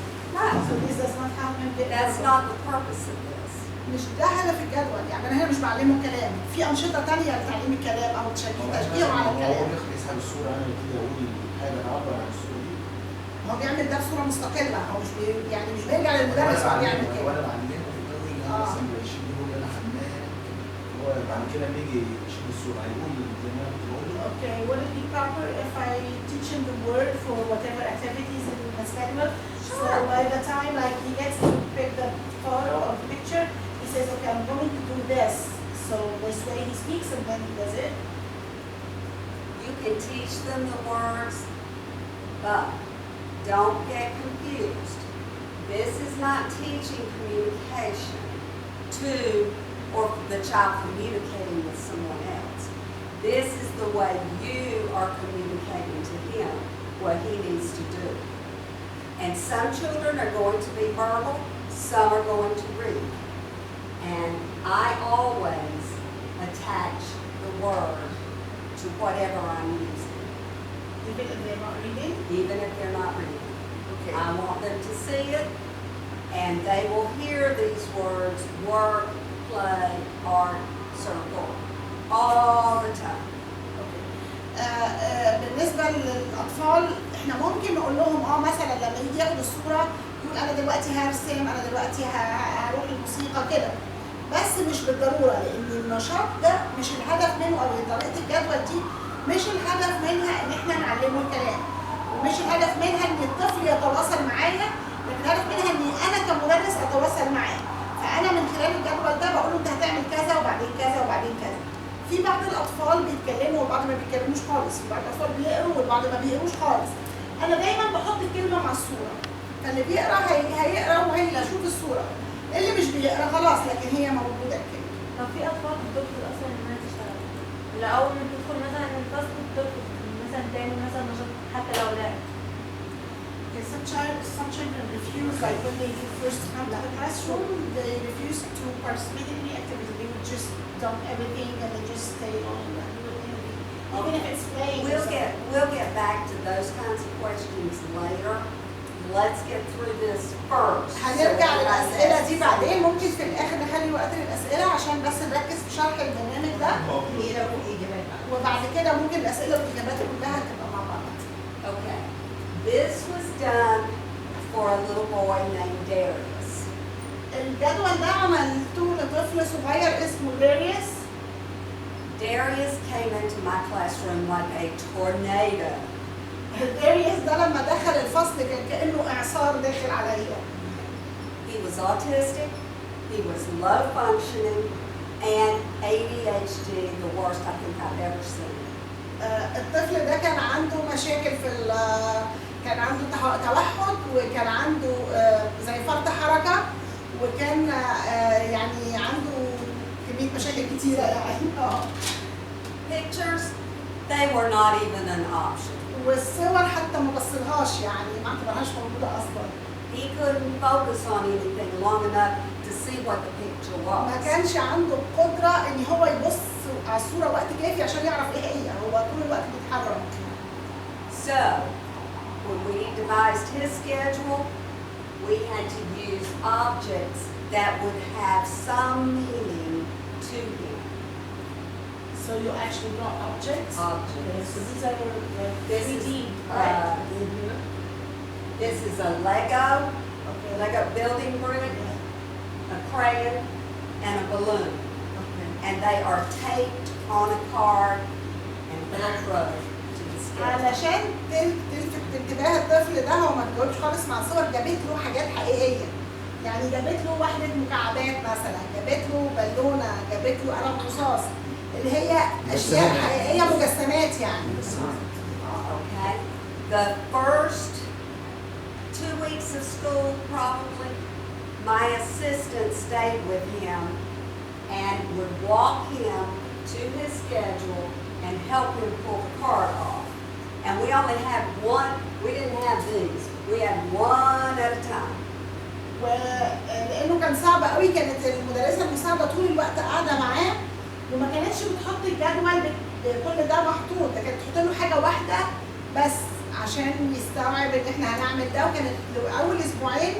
So this does not help him get That's verbal. not the purpose of this. مش ده هدف الجدول، يعني انا هنا مش بعلمه كلام، في انشطه ثانيه لتعليم الكلام او تشجيعه على هو الكلام. يسحب الصوره يعني كده يقول حاجه تعبر عن الصوره دي. هو بيعمل ده بصوره مستقله، هو مش يعني مش بيرجع للمدرس وبيعمل كده. وانا بعلمه في الاول ان انا مثلا بشيل هو انا حمام، هو بعد كده لما يجي يشيل الصوره هيقول زي ما انا بقول. Okay, would it be proper if I teach him the word for whatever activities in the schedule? So by the time like he gets to pick the photo or the picture, he says, okay, I'm going to do this. So this way he speaks and then he does it. You can teach them the words, but don't get confused. This is not teaching communication or the child communicating with someone else. This is the way you are communicating to him what he needs to do. And some children are going to be verbal, some are going to read. And I always attach the word to whatever I'm using, Even if they're not reading. even if they're not reading. Okay. I want them to see it, and they will hear these words, work, play, art, circle, all the time. بالنسبه للاطفال احنا ممكن نقول لهم مثلا لما يجي ياخد الصوره يقول انا دلوقتي هرسم، انا دلوقتي هروح الموسيقى كده، بس مش بالضروره، لان النشاط ده مش الهدف منه او طريقه الجدول دي مش الهدف منها ان احنا نعلمه الكلام، ومش الهدف منها ان الطفل يتواصل معايا، لكن الهدف منها ان انا كمدرس اتواصل معاه. فانا من خلال الجدول ده بقول له انت هتعمل كذا وبعدين كذا وبعدين كذا. في بعض الاطفال بيتكلموا وبعض ما بيتكلموش خالص، في بعض الاطفال بيقروا والبعض ما بيقروش خالص. انا دايما بحط الكلمه مع الصوره، فاللي بيقرا هيقرا وهيشوف الصوره، اللي مش بيقرا خلاص لكن هي موجوده الكلمه. طب في اطفال بترفض اصلا انها تشتغل، ولا اول ما تدخل مثلا الفصل بترفض مثلا تعمل مثلا like when they first come to the classroom, they refuse to participate in any activity. They would just dump everything and they just stay on that little interview. Even if it's playing. We'll get back to those kinds of questions later. Let's get through this first. هنرجع للأسئلة دي بعدين، ممكن في الآخر نخلي وقت للأسئلة عشان بس نركز في شرح البرنامج ده. ايه لو الاجابات بقى؟ وبعد كده ممكن الأسئلة والإجابات كلها تبقى مع بعض. Okay. This was done for a little boy named Darius. الجدول ده عملته لطفل صغير اسمه داريوس. Darius came into my classroom like a tornado. داريوس ده لما دخل الفصل كان كأنه إعصار داخل عليا. He was autistic, he was low functioning, and ADHD, the worst I think I've ever seen. الطفل ده كان عنده مشاكل كان عنده توحد، وكان عنده زي فرط حركة، وكان يعني عنده كمية مشاكل كتيرة يعني. Pictures, they were not even an option. والصور حتى ما بصلهاش يعني ما اعتبرهاش موجودة أصلا. He couldn't focus on anything long enough to see what the picture was. ما كانش عنده القدرة إن هو يبص على الصورة وقت كافي عشان يعرف إيه هي، هو طول الوقت بيتحرك. So, when we devised his schedule, we had to use objects that would have some meaning to him. So you actually draw objects? Objects. So these are This 3D, is, right? This is a Lego Okay. Lego building brick, a crayon, and a balloon. Okay. And they are taped on a card and velcroed to the schedule. علشان تلفت انتباه الطفل ده، هو ما تجاوبش خالص مع الصور، جابت له حاجات حقيقيه. يعني جابت له وحده مكعبات مثلا، جابت له بالونه، جابت له قلم رصاص، اللي هي اشياء حقيقيه مجسمات يعني. Okay. The first 2 weeks of school, probably, my assistant stayed with him and would walk him to his schedule and help him pull the card off. And we only had one, we didn't have these, we had one at a time. ولانه كان صعب قوي، كانت المدرسه المساعده طول الوقت قاعده معاه، وما كانتش بتحط الجدول كل ده محطوط، ده كانت تحط له حاجه واحده بس عشان يستوعب ان احنا هنعمل ده. وكانت اول اسبوعين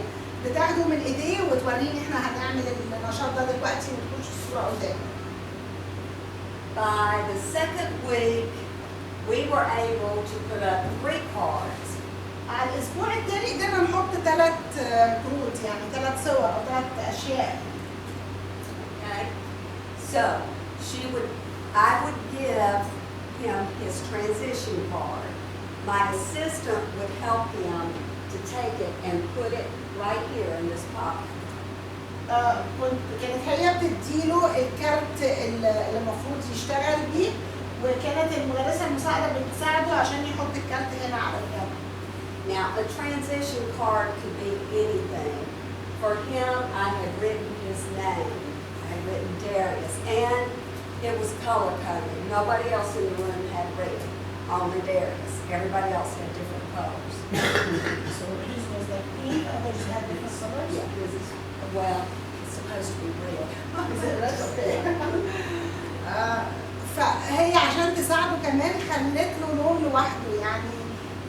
بتاخده من ايديه وتوريني احنا هنعمل النشاط ده دلوقتي وتخش الصوره قدامي. By the second week, we were able to put up 3 cards. على الاسبوع الثاني قدرنا نحط 3 كروت، يعني 3 صور او 3 اشياء. Okay, so I would give him his transition card. My assistant would help him to take it and put it right here in this pocket. كانت هي بتديله الكارت اللي المفروض يشتغل بيه، وكانت المدرسه المساعده بتساعده عشان يحط الكارت هنا على الجنب. Now, a transition card could be anything. For him, I had written his name. I had written Darius, and it was color-coded. Nobody else in the room had red, only Darius. Everybody else had different colors. So his was like pink, others had different colors? Yeah, his is, well, it's supposed to be red. Is it red? Okay. فهي عشان تساعده كمان خلت له لون لوحده،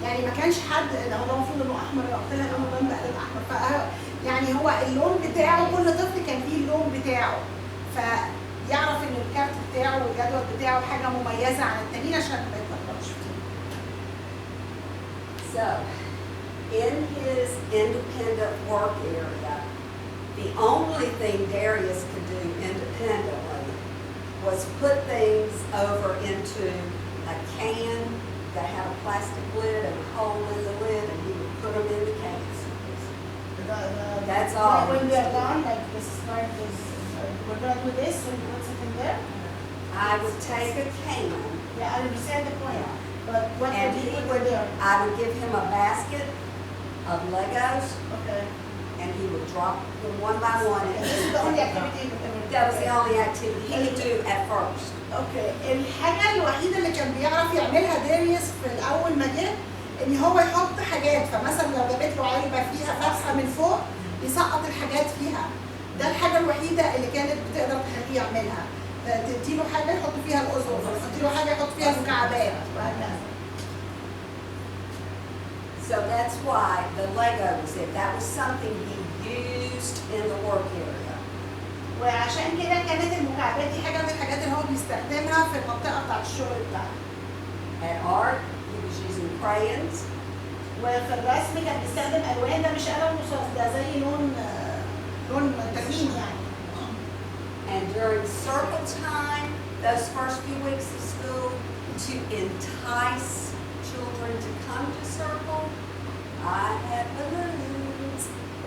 يعني ما كانش حد ده هو المفروض انه احمر، قلت لها لونه بقى بقلب احمر، يعني هو اللون بتاعه كل طفل كان فيه اللون بتاعه، فيعرف ان الكارت بتاعه والجدول بتاعه حاجه مميزه عن التانيين عشان ما يتلخبطش فيه. So, in his independent work area, the only thing Darius could do independently was put things over into a can that had a plastic lid and a hole in the lid, and he would put them in the cans. That's all. When we are done, like this part is, we're done with this, so you put something there? I would take a can, Yeah, I understand the point, but what and would you put there? I would give him a basket of Legos, Okay. and he would drop them one by one. And this is the only activity you could That was the only activity he could do at first. اوكي، الحاجة الوحيدة اللي كان بيعرف يعملها داريوس في الأول ما جه ان هو يحط حاجات، فمثلا لو جابت له علبه فيها فتحه من فوق يسقط الحاجات فيها. ده الحاجه الوحيده اللي كانت بتقدر تخليه يعملها. تديله حاجه يحط فيها الاذن، تديله حاجه يحط فيها المكعبات وهكذا. So that's why the Lego was there. That was something he used in the work area. وعشان كده كانت المكعبات دي حاجه من الحاجات اللي هو بيستخدمها في المنطقه بتاعت الشغل بتاعه. At art, he was using crayons. وفي الرسم كان بيستخدم الوان، ده مش قلم رصاص، ده زي لون تلوين يعني. And during circle time, those first few weeks of school, to entice children to come to circle, I had balloons.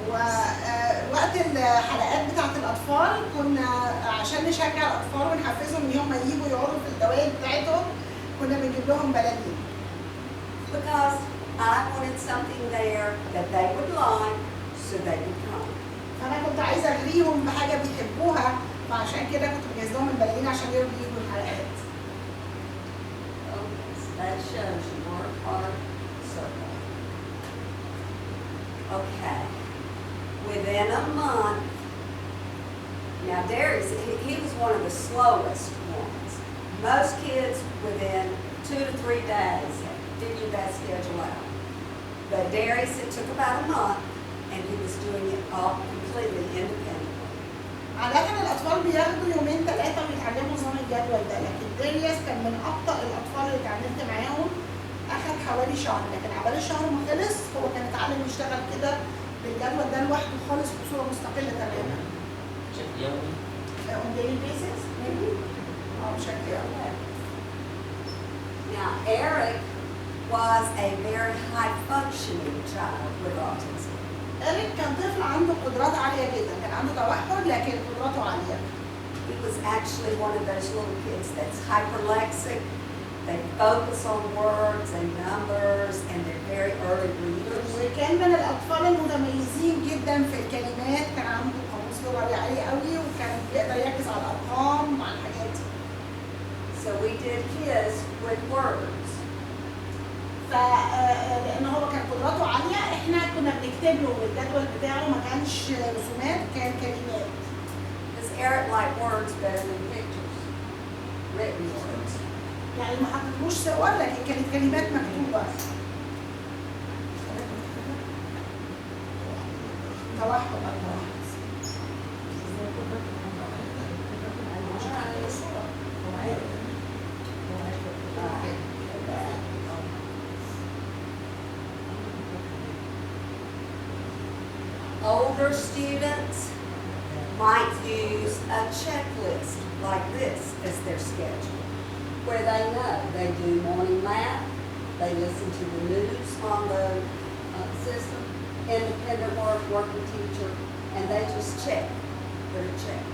ووقت الحلقات بتاعت الأطفال كنا عشان نشجع الأطفال ونحفزهم إن هم ييجوا يقعدوا في الدوائر بتاعتهم كنا بنجيب لهم بلالين. Because I wanted something there that they would like, so they would come. فأنا كنت عايزة أغريهم بحاجة بيحبوها، فعشان كده كنت بجهز لهم البلالين عشان يرضوا يجوا الحلقات. Okay, so that shows you work hard, circle. Okay. Within a month, now Darius, he was one of the slowest ones. Most kids within 2 to 3 days figured that schedule out. But Darius, it took about a month, and he was doing it all completely independently. عادة الأطفال بياخدوا 2-3 ويتعلموا نظام الجدول ده، لكن داريوس كان من أبطأ الأطفال اللي اتعاملت معاهم، أخد حوالي شهر، لكن عبال الشهر ما خلص هو كان اتعلم يشتغل كده بالجدول ده لوحده خالص بصورة مستقلة تماما. بشكل يومي؟ On daily basis maybe؟ بشكل يومي. Now, Eric was a very high-functioning child with autism. إيريك كان طفل عنده قدرات عالية جدا، كان عنده توحد لكن قدراته عالية. He was actually one of those little kids that's hyperlexic. They focus on words and numbers, and they're very early readers. وكان من الأطفال المتميزين جدا في الكلمات، كان عنده قاموس لغوي عالي قوي وكان بيقدر يركز على الأرقام وعلى الحاجات دي. So we did his with words. لأن هو كان قدراته عالية، إحنا كنا بنكتب له الجدول بتاعه ما كانش رسومات، كان كلمات. Because Eric liked words better than pictures, written words. يعني ما حطيتلوش صور لكن كانت كلمات مكتوبة. توحد التوحد. Older students might use a checklist like this as their schedule, where they know they do morning math, they listen to the news on the system, independent work with teacher, and they just check, put a check.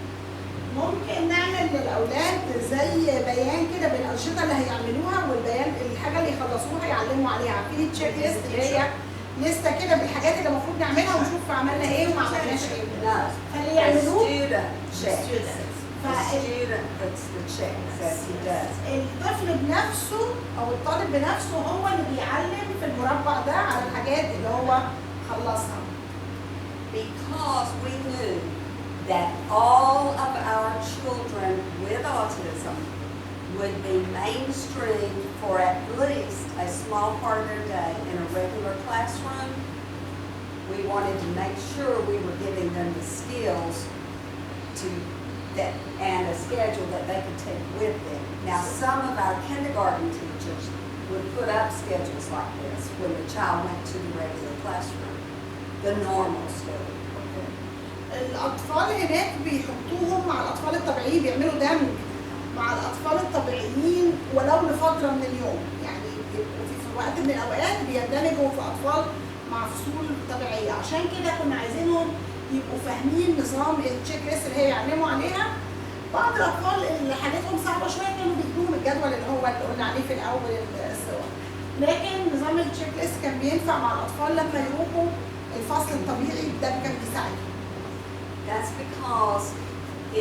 ممكن نعمل للأولاد زي بيان كده بالأنشطة اللي هيعملوها والبيان الحاجة اللي يخلصوها يعلموا عليها. عارفين التشيك ليست اللي هي لسته كده بالحاجات اللي المفروض نعملها ونشوف عملنا ايه وما عملناش ايه. فاللي يعملوه student puts the check as he does. الطفل بنفسه او الطالب بنفسه هو اللي بيعلم في المربع ده على الحاجات اللي هو خلصها. Because we knew that all of our children with autism would be mainstreamed for at least a small part of their day in a regular classroom. We wanted to make sure we were giving them the skills and a schedule that they could take with them. Now, some of our kindergarten teachers would put up schedules like this when the child went to the regular classroom, the normal school. الأطفال هناك بيحطوهم مع الأطفال الطبيعيين، بيعملوا دمج مع الأطفال الطبيعيين ولو لفترة من اليوم، يعني في وقت من الأوقات بيندمجوا في أطفال مع فصول طبيعية. عشان كده كنا عايزينهم يبقوا فاهمين نظام التشيك ليست اللي هي يعلموا عليها. بعض الأطفال اللي حالتهم صعبة شوية كانوا بيدوهم الجدول اللي هو اللي قلنا عليه في الأول الصور، لكن نظام التشيك ليست كان بينفع مع الأطفال لما يروحوا الفصل الطبيعي، ده كان بيساعدهم. That's because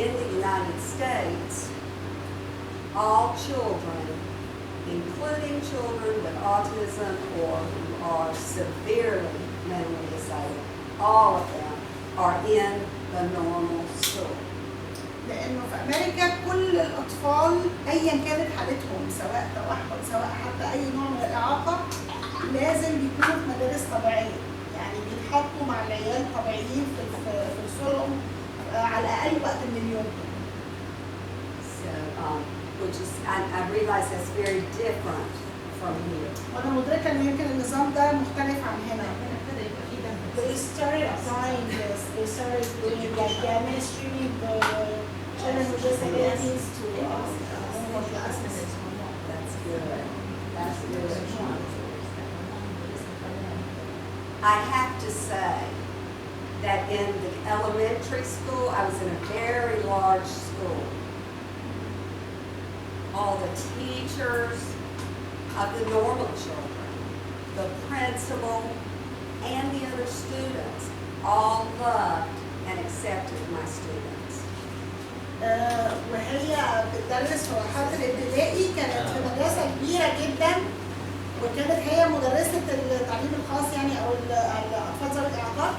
in the United States, all children, including children with autism or who are severely mentally disabled, all of them are in the normal school. لانه في امريكا كل الاطفال ايا كانت حالتهم سواء توحد سواء حتى اي نوع من الاعاقه لازم بيكونوا في مدارس طبيعيه، يعني بيتحطوا مع العيال طبيعيين في فصولهم على الاقل وقت من اليوم. So, which is, I realize that's very different from here. وانا مدركه ان يمكن النظام ده مختلف عن هنا. They started applying this. They started doing like mainstreaming the children with disabilities to normal classes. That's good. That's good. I have to say that in the elementary school, I was in a very large school. All the teachers of the normal children, the principal, and the other students all loved and accepted my students. وهي بتدرس في مرحلة الابتدائي، كانت في مدرسة كبيرة جدا، وكانت هي مدرسة التعليم الخاص يعني أو الأطفال ذوي الإعاقات،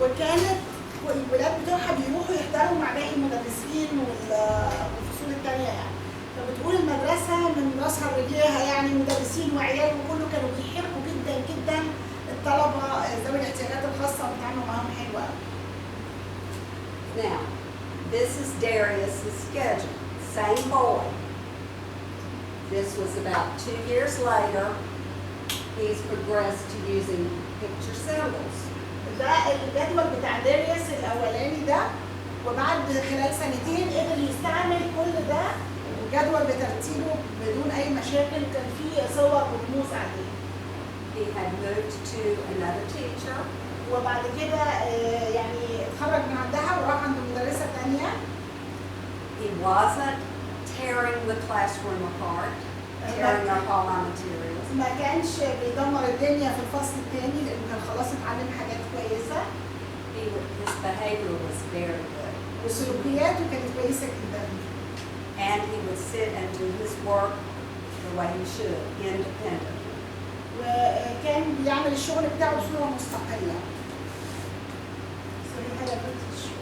وكانت الولاد بتوعها بيروحوا يحضروا مع باقي المدرسين والفصول التانية يعني. فبتقول المدرسة من راسها لرجليها يعني مدرسين وعيال وكله كانوا بيحبوا جدا جدا الطلبة ذوي الاحتياجات الخاصة وبيتعاملوا معاهم حلو قوي. Now, this is Darius's schedule. Same boy. This was about 2 years later. He's progressed to using picture symbols. ده الجدول بتاع داريوس الأولاني ده، وبعد خلال سنتين قدر يستعمل كل ده الجدول بترتيبه بدون أي مشاكل، كان فيه صور ورموز عليه. He had moved to another teacher. وبعد كده يعني اتخرج من عندها وراح عند مدرسة تانية. He wasn't tearing the classroom apart, tearing up all my materials. ما كانش بيدمر الدنيا في الفصل التاني لأنه كان خلاص اتعلم حاجات كويسة. His behavior was very good. وسلوكياته كانت كويسة جدا. And he would sit and do his work the way he should, independently. وكان بيعمل الشغل بتاعه بصورة مستقلة. So he had a good teacher.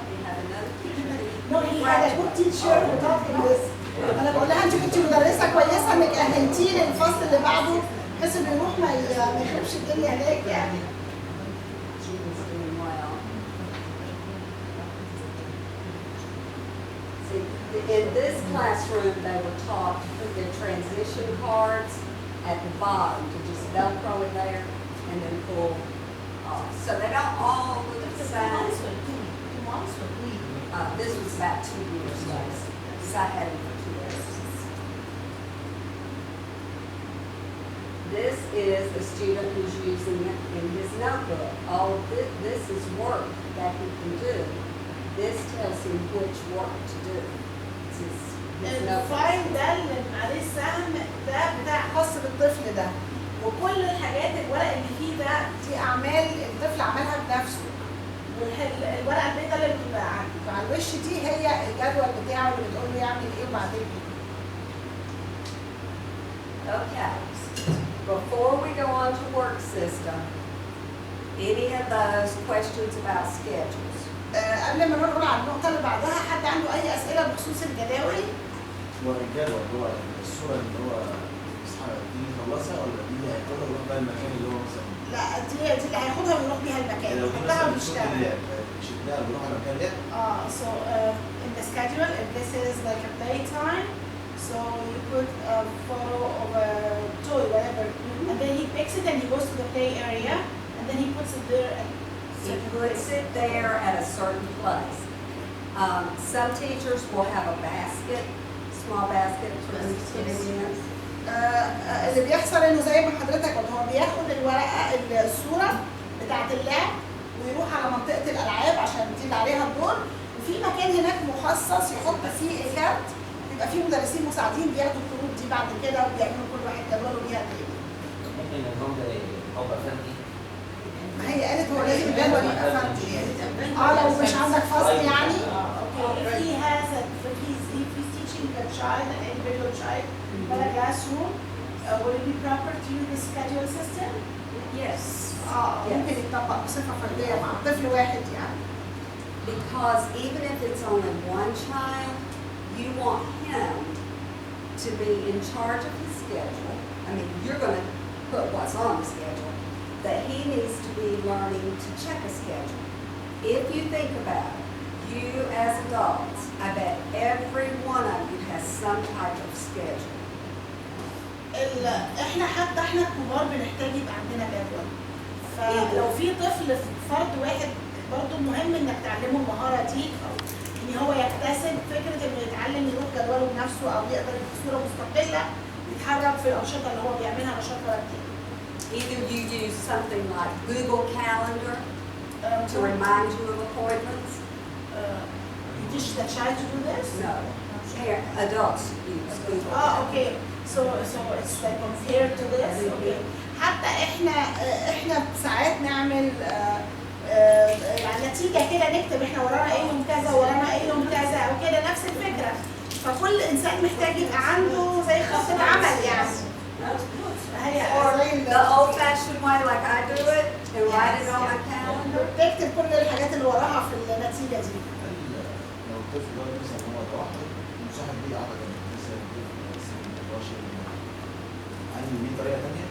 He had another teacher. No, he had a good teacher without this. أنا بقول لها أنت كنت مدرسة كويسة إنك أهلتيه للفصل اللي بعده بحيث إنه يروح ما يخربش الدنيا هناك يعني. She was doing well. See, in this classroom, they were taught to put their transition cards at the bottom to just Velcro it there and then pull off. So they don't all look the same. This was about 2 years later, because I had him for 2 years. This is the student who's using it in his notebook. All of this is work that he can do. This tells him which work to do. It's his الفايل ده اللي عليه السهم ده بتاع خاص بالطفل ده، وكل الحاجات الورق اللي فيه ده دي أعمال الطفل عملها بنفسه، والورقة البيضاء اللي بتبقى على الوش دي هي الجدول بتاعه اللي بتقول له يعمل إيه وبعدين إيه. Okay. Before we go on to work system, any of those questions about schedules? قبل ما ندخل على النقطة اللي بعدها، حد عنده أي أسئلة بخصوص الجداول؟ هو الجدول هو الصورة اللي هو دي خلصها ولا دي اللي هياخدها ويروح بقى المكان اللي هو مثلا؟ لا دي اللي هياخدها ويروح بيها المكان، لو دي يحطها مثلا ويشتغل. يشدها ويروح على المكان ده؟ So in the schedule, if this is like a playtime, so you put a photo of a toy, whatever, and then he picks it and he goes to the play area, and then he puts it there. He puts it there at a certain place. Some teachers will have a basket, small basket for them to put it in. اللي بيحصل انه زي ما حضرتك قلت، هو بياخد الورقه الصوره بتاعت اللعب ويروح على منطقه الالعاب عشان يدير عليها الدور، وفي مكان هناك مخصص يحط فيه الكارت، بيبقى فيه مدرسين مساعدين بياخدوا الكروت دي بعد كده وبيعملوا كل واحد جدوله بيها تاني. ممكن النظام ده يبقى فني؟ ما هي قالت هو لازم الجدول يبقى فردي. لو مش عندك فصل يعني. If he has a, if he's teaching a child, an individual child, in a classroom, will it be proper to use the schedule system؟ Yes. ممكن يتطبق بصفة فردية مع طفل واحد يعني. Because even if it's only one child, you want him to be in charge of his schedule. I mean, you're going to put what's on the schedule, but he needs to be learning to check a schedule. If you think about it, you as adults, I bet every one of you has some type of schedule. احنا حتى احنا الكبار بنحتاج يبقى عندنا جدول. فلو في طفل فرد واحد برضه مهم انك تعلمه المهاره دي او ان هو يكتسب فكره انه يتعلم يروح جدوله بنفسه او يقدر بصوره مستقله يتحرك في الانشطه اللي هو بيعملها نشاط وردي. Either you use something like Google Calendar to remind you of appointments. You teach the child to do this? No, adults use Google. Okay. So it's like compared to this. Okay. حتى احنا ساعات نعمل يعني نتيجه كده نكتب احنا ورانا ايه يوم كذا ورانا ايه يوم كذا او كده نفس الفكره. فكل انسان محتاج يبقى عنده زي خطه عمل يعني. Or the old-fashioned way, like I do it, and write it on my calendar. تكتب كل الحاجات اللي وراها في النتيجه دي. لو الطفل ده مثلا هو توحد مصاحب بيه عدد مثلا 11 عندي 100 طريقه ثانيه.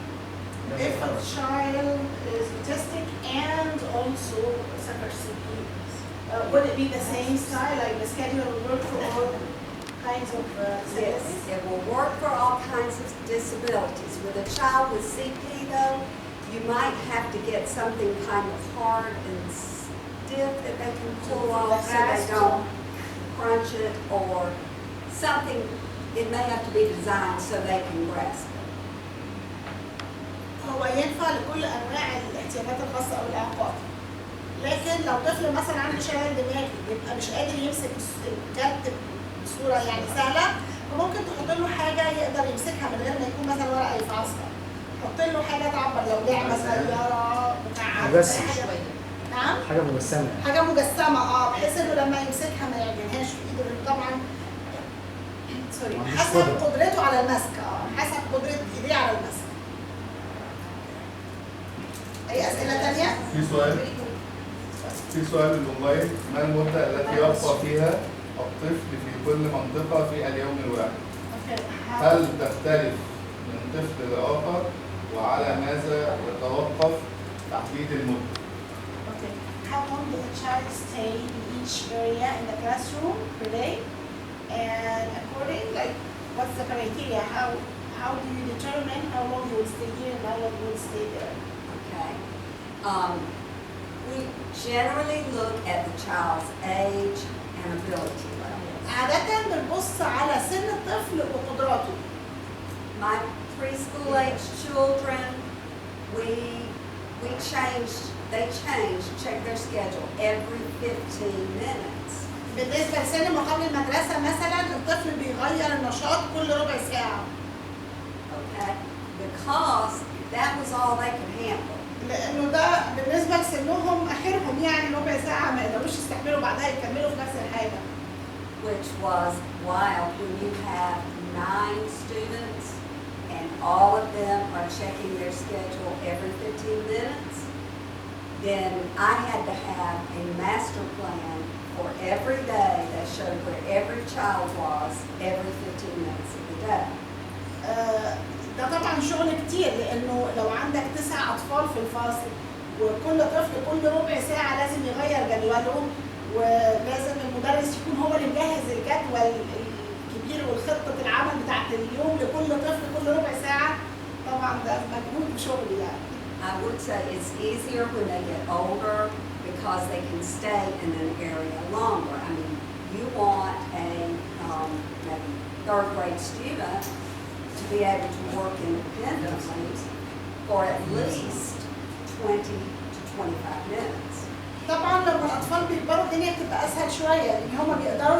If a child is autistic and also suffers CP, would it be the same style, like the schedule will work for all kinds of Yes, disabilities? it will work for all kinds of disabilities. With a child with CP, though, you might have to get something kind of hard and stiff that they can pull off so they don't crunch it, or something. It may have to be designed so they can grasp it. هو ينفع لكل انواع الاحتياجات الخاصه او الاعاقات. لكن لو طفل مثلا عنده شلل دماغي يبقى مش قادر يمسك الجد بصوره يعني سهله، فممكن تحط له حاجه يقدر يمسكها من غير ما يكون مثلا ورقه يفعصها. حط له حاجه تعبر لو لعبه صغيره مكعبه بس نعم حاجه مجسمه. حاجه مجسمه بحيث انه لما يمسكها ما يعجنهاش في ايده طبعا حسب قدرته على المسك حسب قدره ايديه على المسك. اي اسئله ثانيه؟ في سؤال الاونلاين، ما المده التي يبقى فيها الطفل في كل منطقه في اليوم الواحد؟ هل تختلف من طفل لاخر وعلى ماذا يتوقف تحديد المده؟ Okay. How long does a child stay in each area in the classroom per day? And according, like, what's the criteria? How do you determine how long you will stay here and how long you will stay there? Okay. We generally look at the child's age and ability level. عادة بنبص على سن الطفل وقدراته. My preschool age children, they check their schedule every 15 minutes. بالنسبة لسن ما قبل المدرسة مثلا الطفل بيغير النشاط كل ربع ساعة. Okay? Because that was all they could handle. لأنه ده بالنسبة لسنهم آخرهم يعني ربع ساعة ما يقدروش يستحملوا بعدها يكملوا في نفس الحاجة. Which was wild when you have 9 students and all of them are checking their schedule every 15 minutes. Then I had to have a master plan for every day that showed where every child was every 15 minutes of the day. ده طبعا شغل كتير لانه لو عندك 9 اطفال في الفصل وكل طفل كل ربع ساعه لازم يغير جدوله ولازم المدرس يكون هو اللي مجهز الجدول الكبير والخطه العمل بتاعت اليوم لكل طفل كل ربع ساعه طبعا ده مجهود وشغل يعني. I would say it's easier when they get older because they can stay in an area longer. I mean, you want a maybe 3rd grade student to be able to work independently for at least 20 to 25 minutes. طبعا لما الاطفال بيكبروا الدنيا بتبقى اسهل شويه لان هم بيقدروا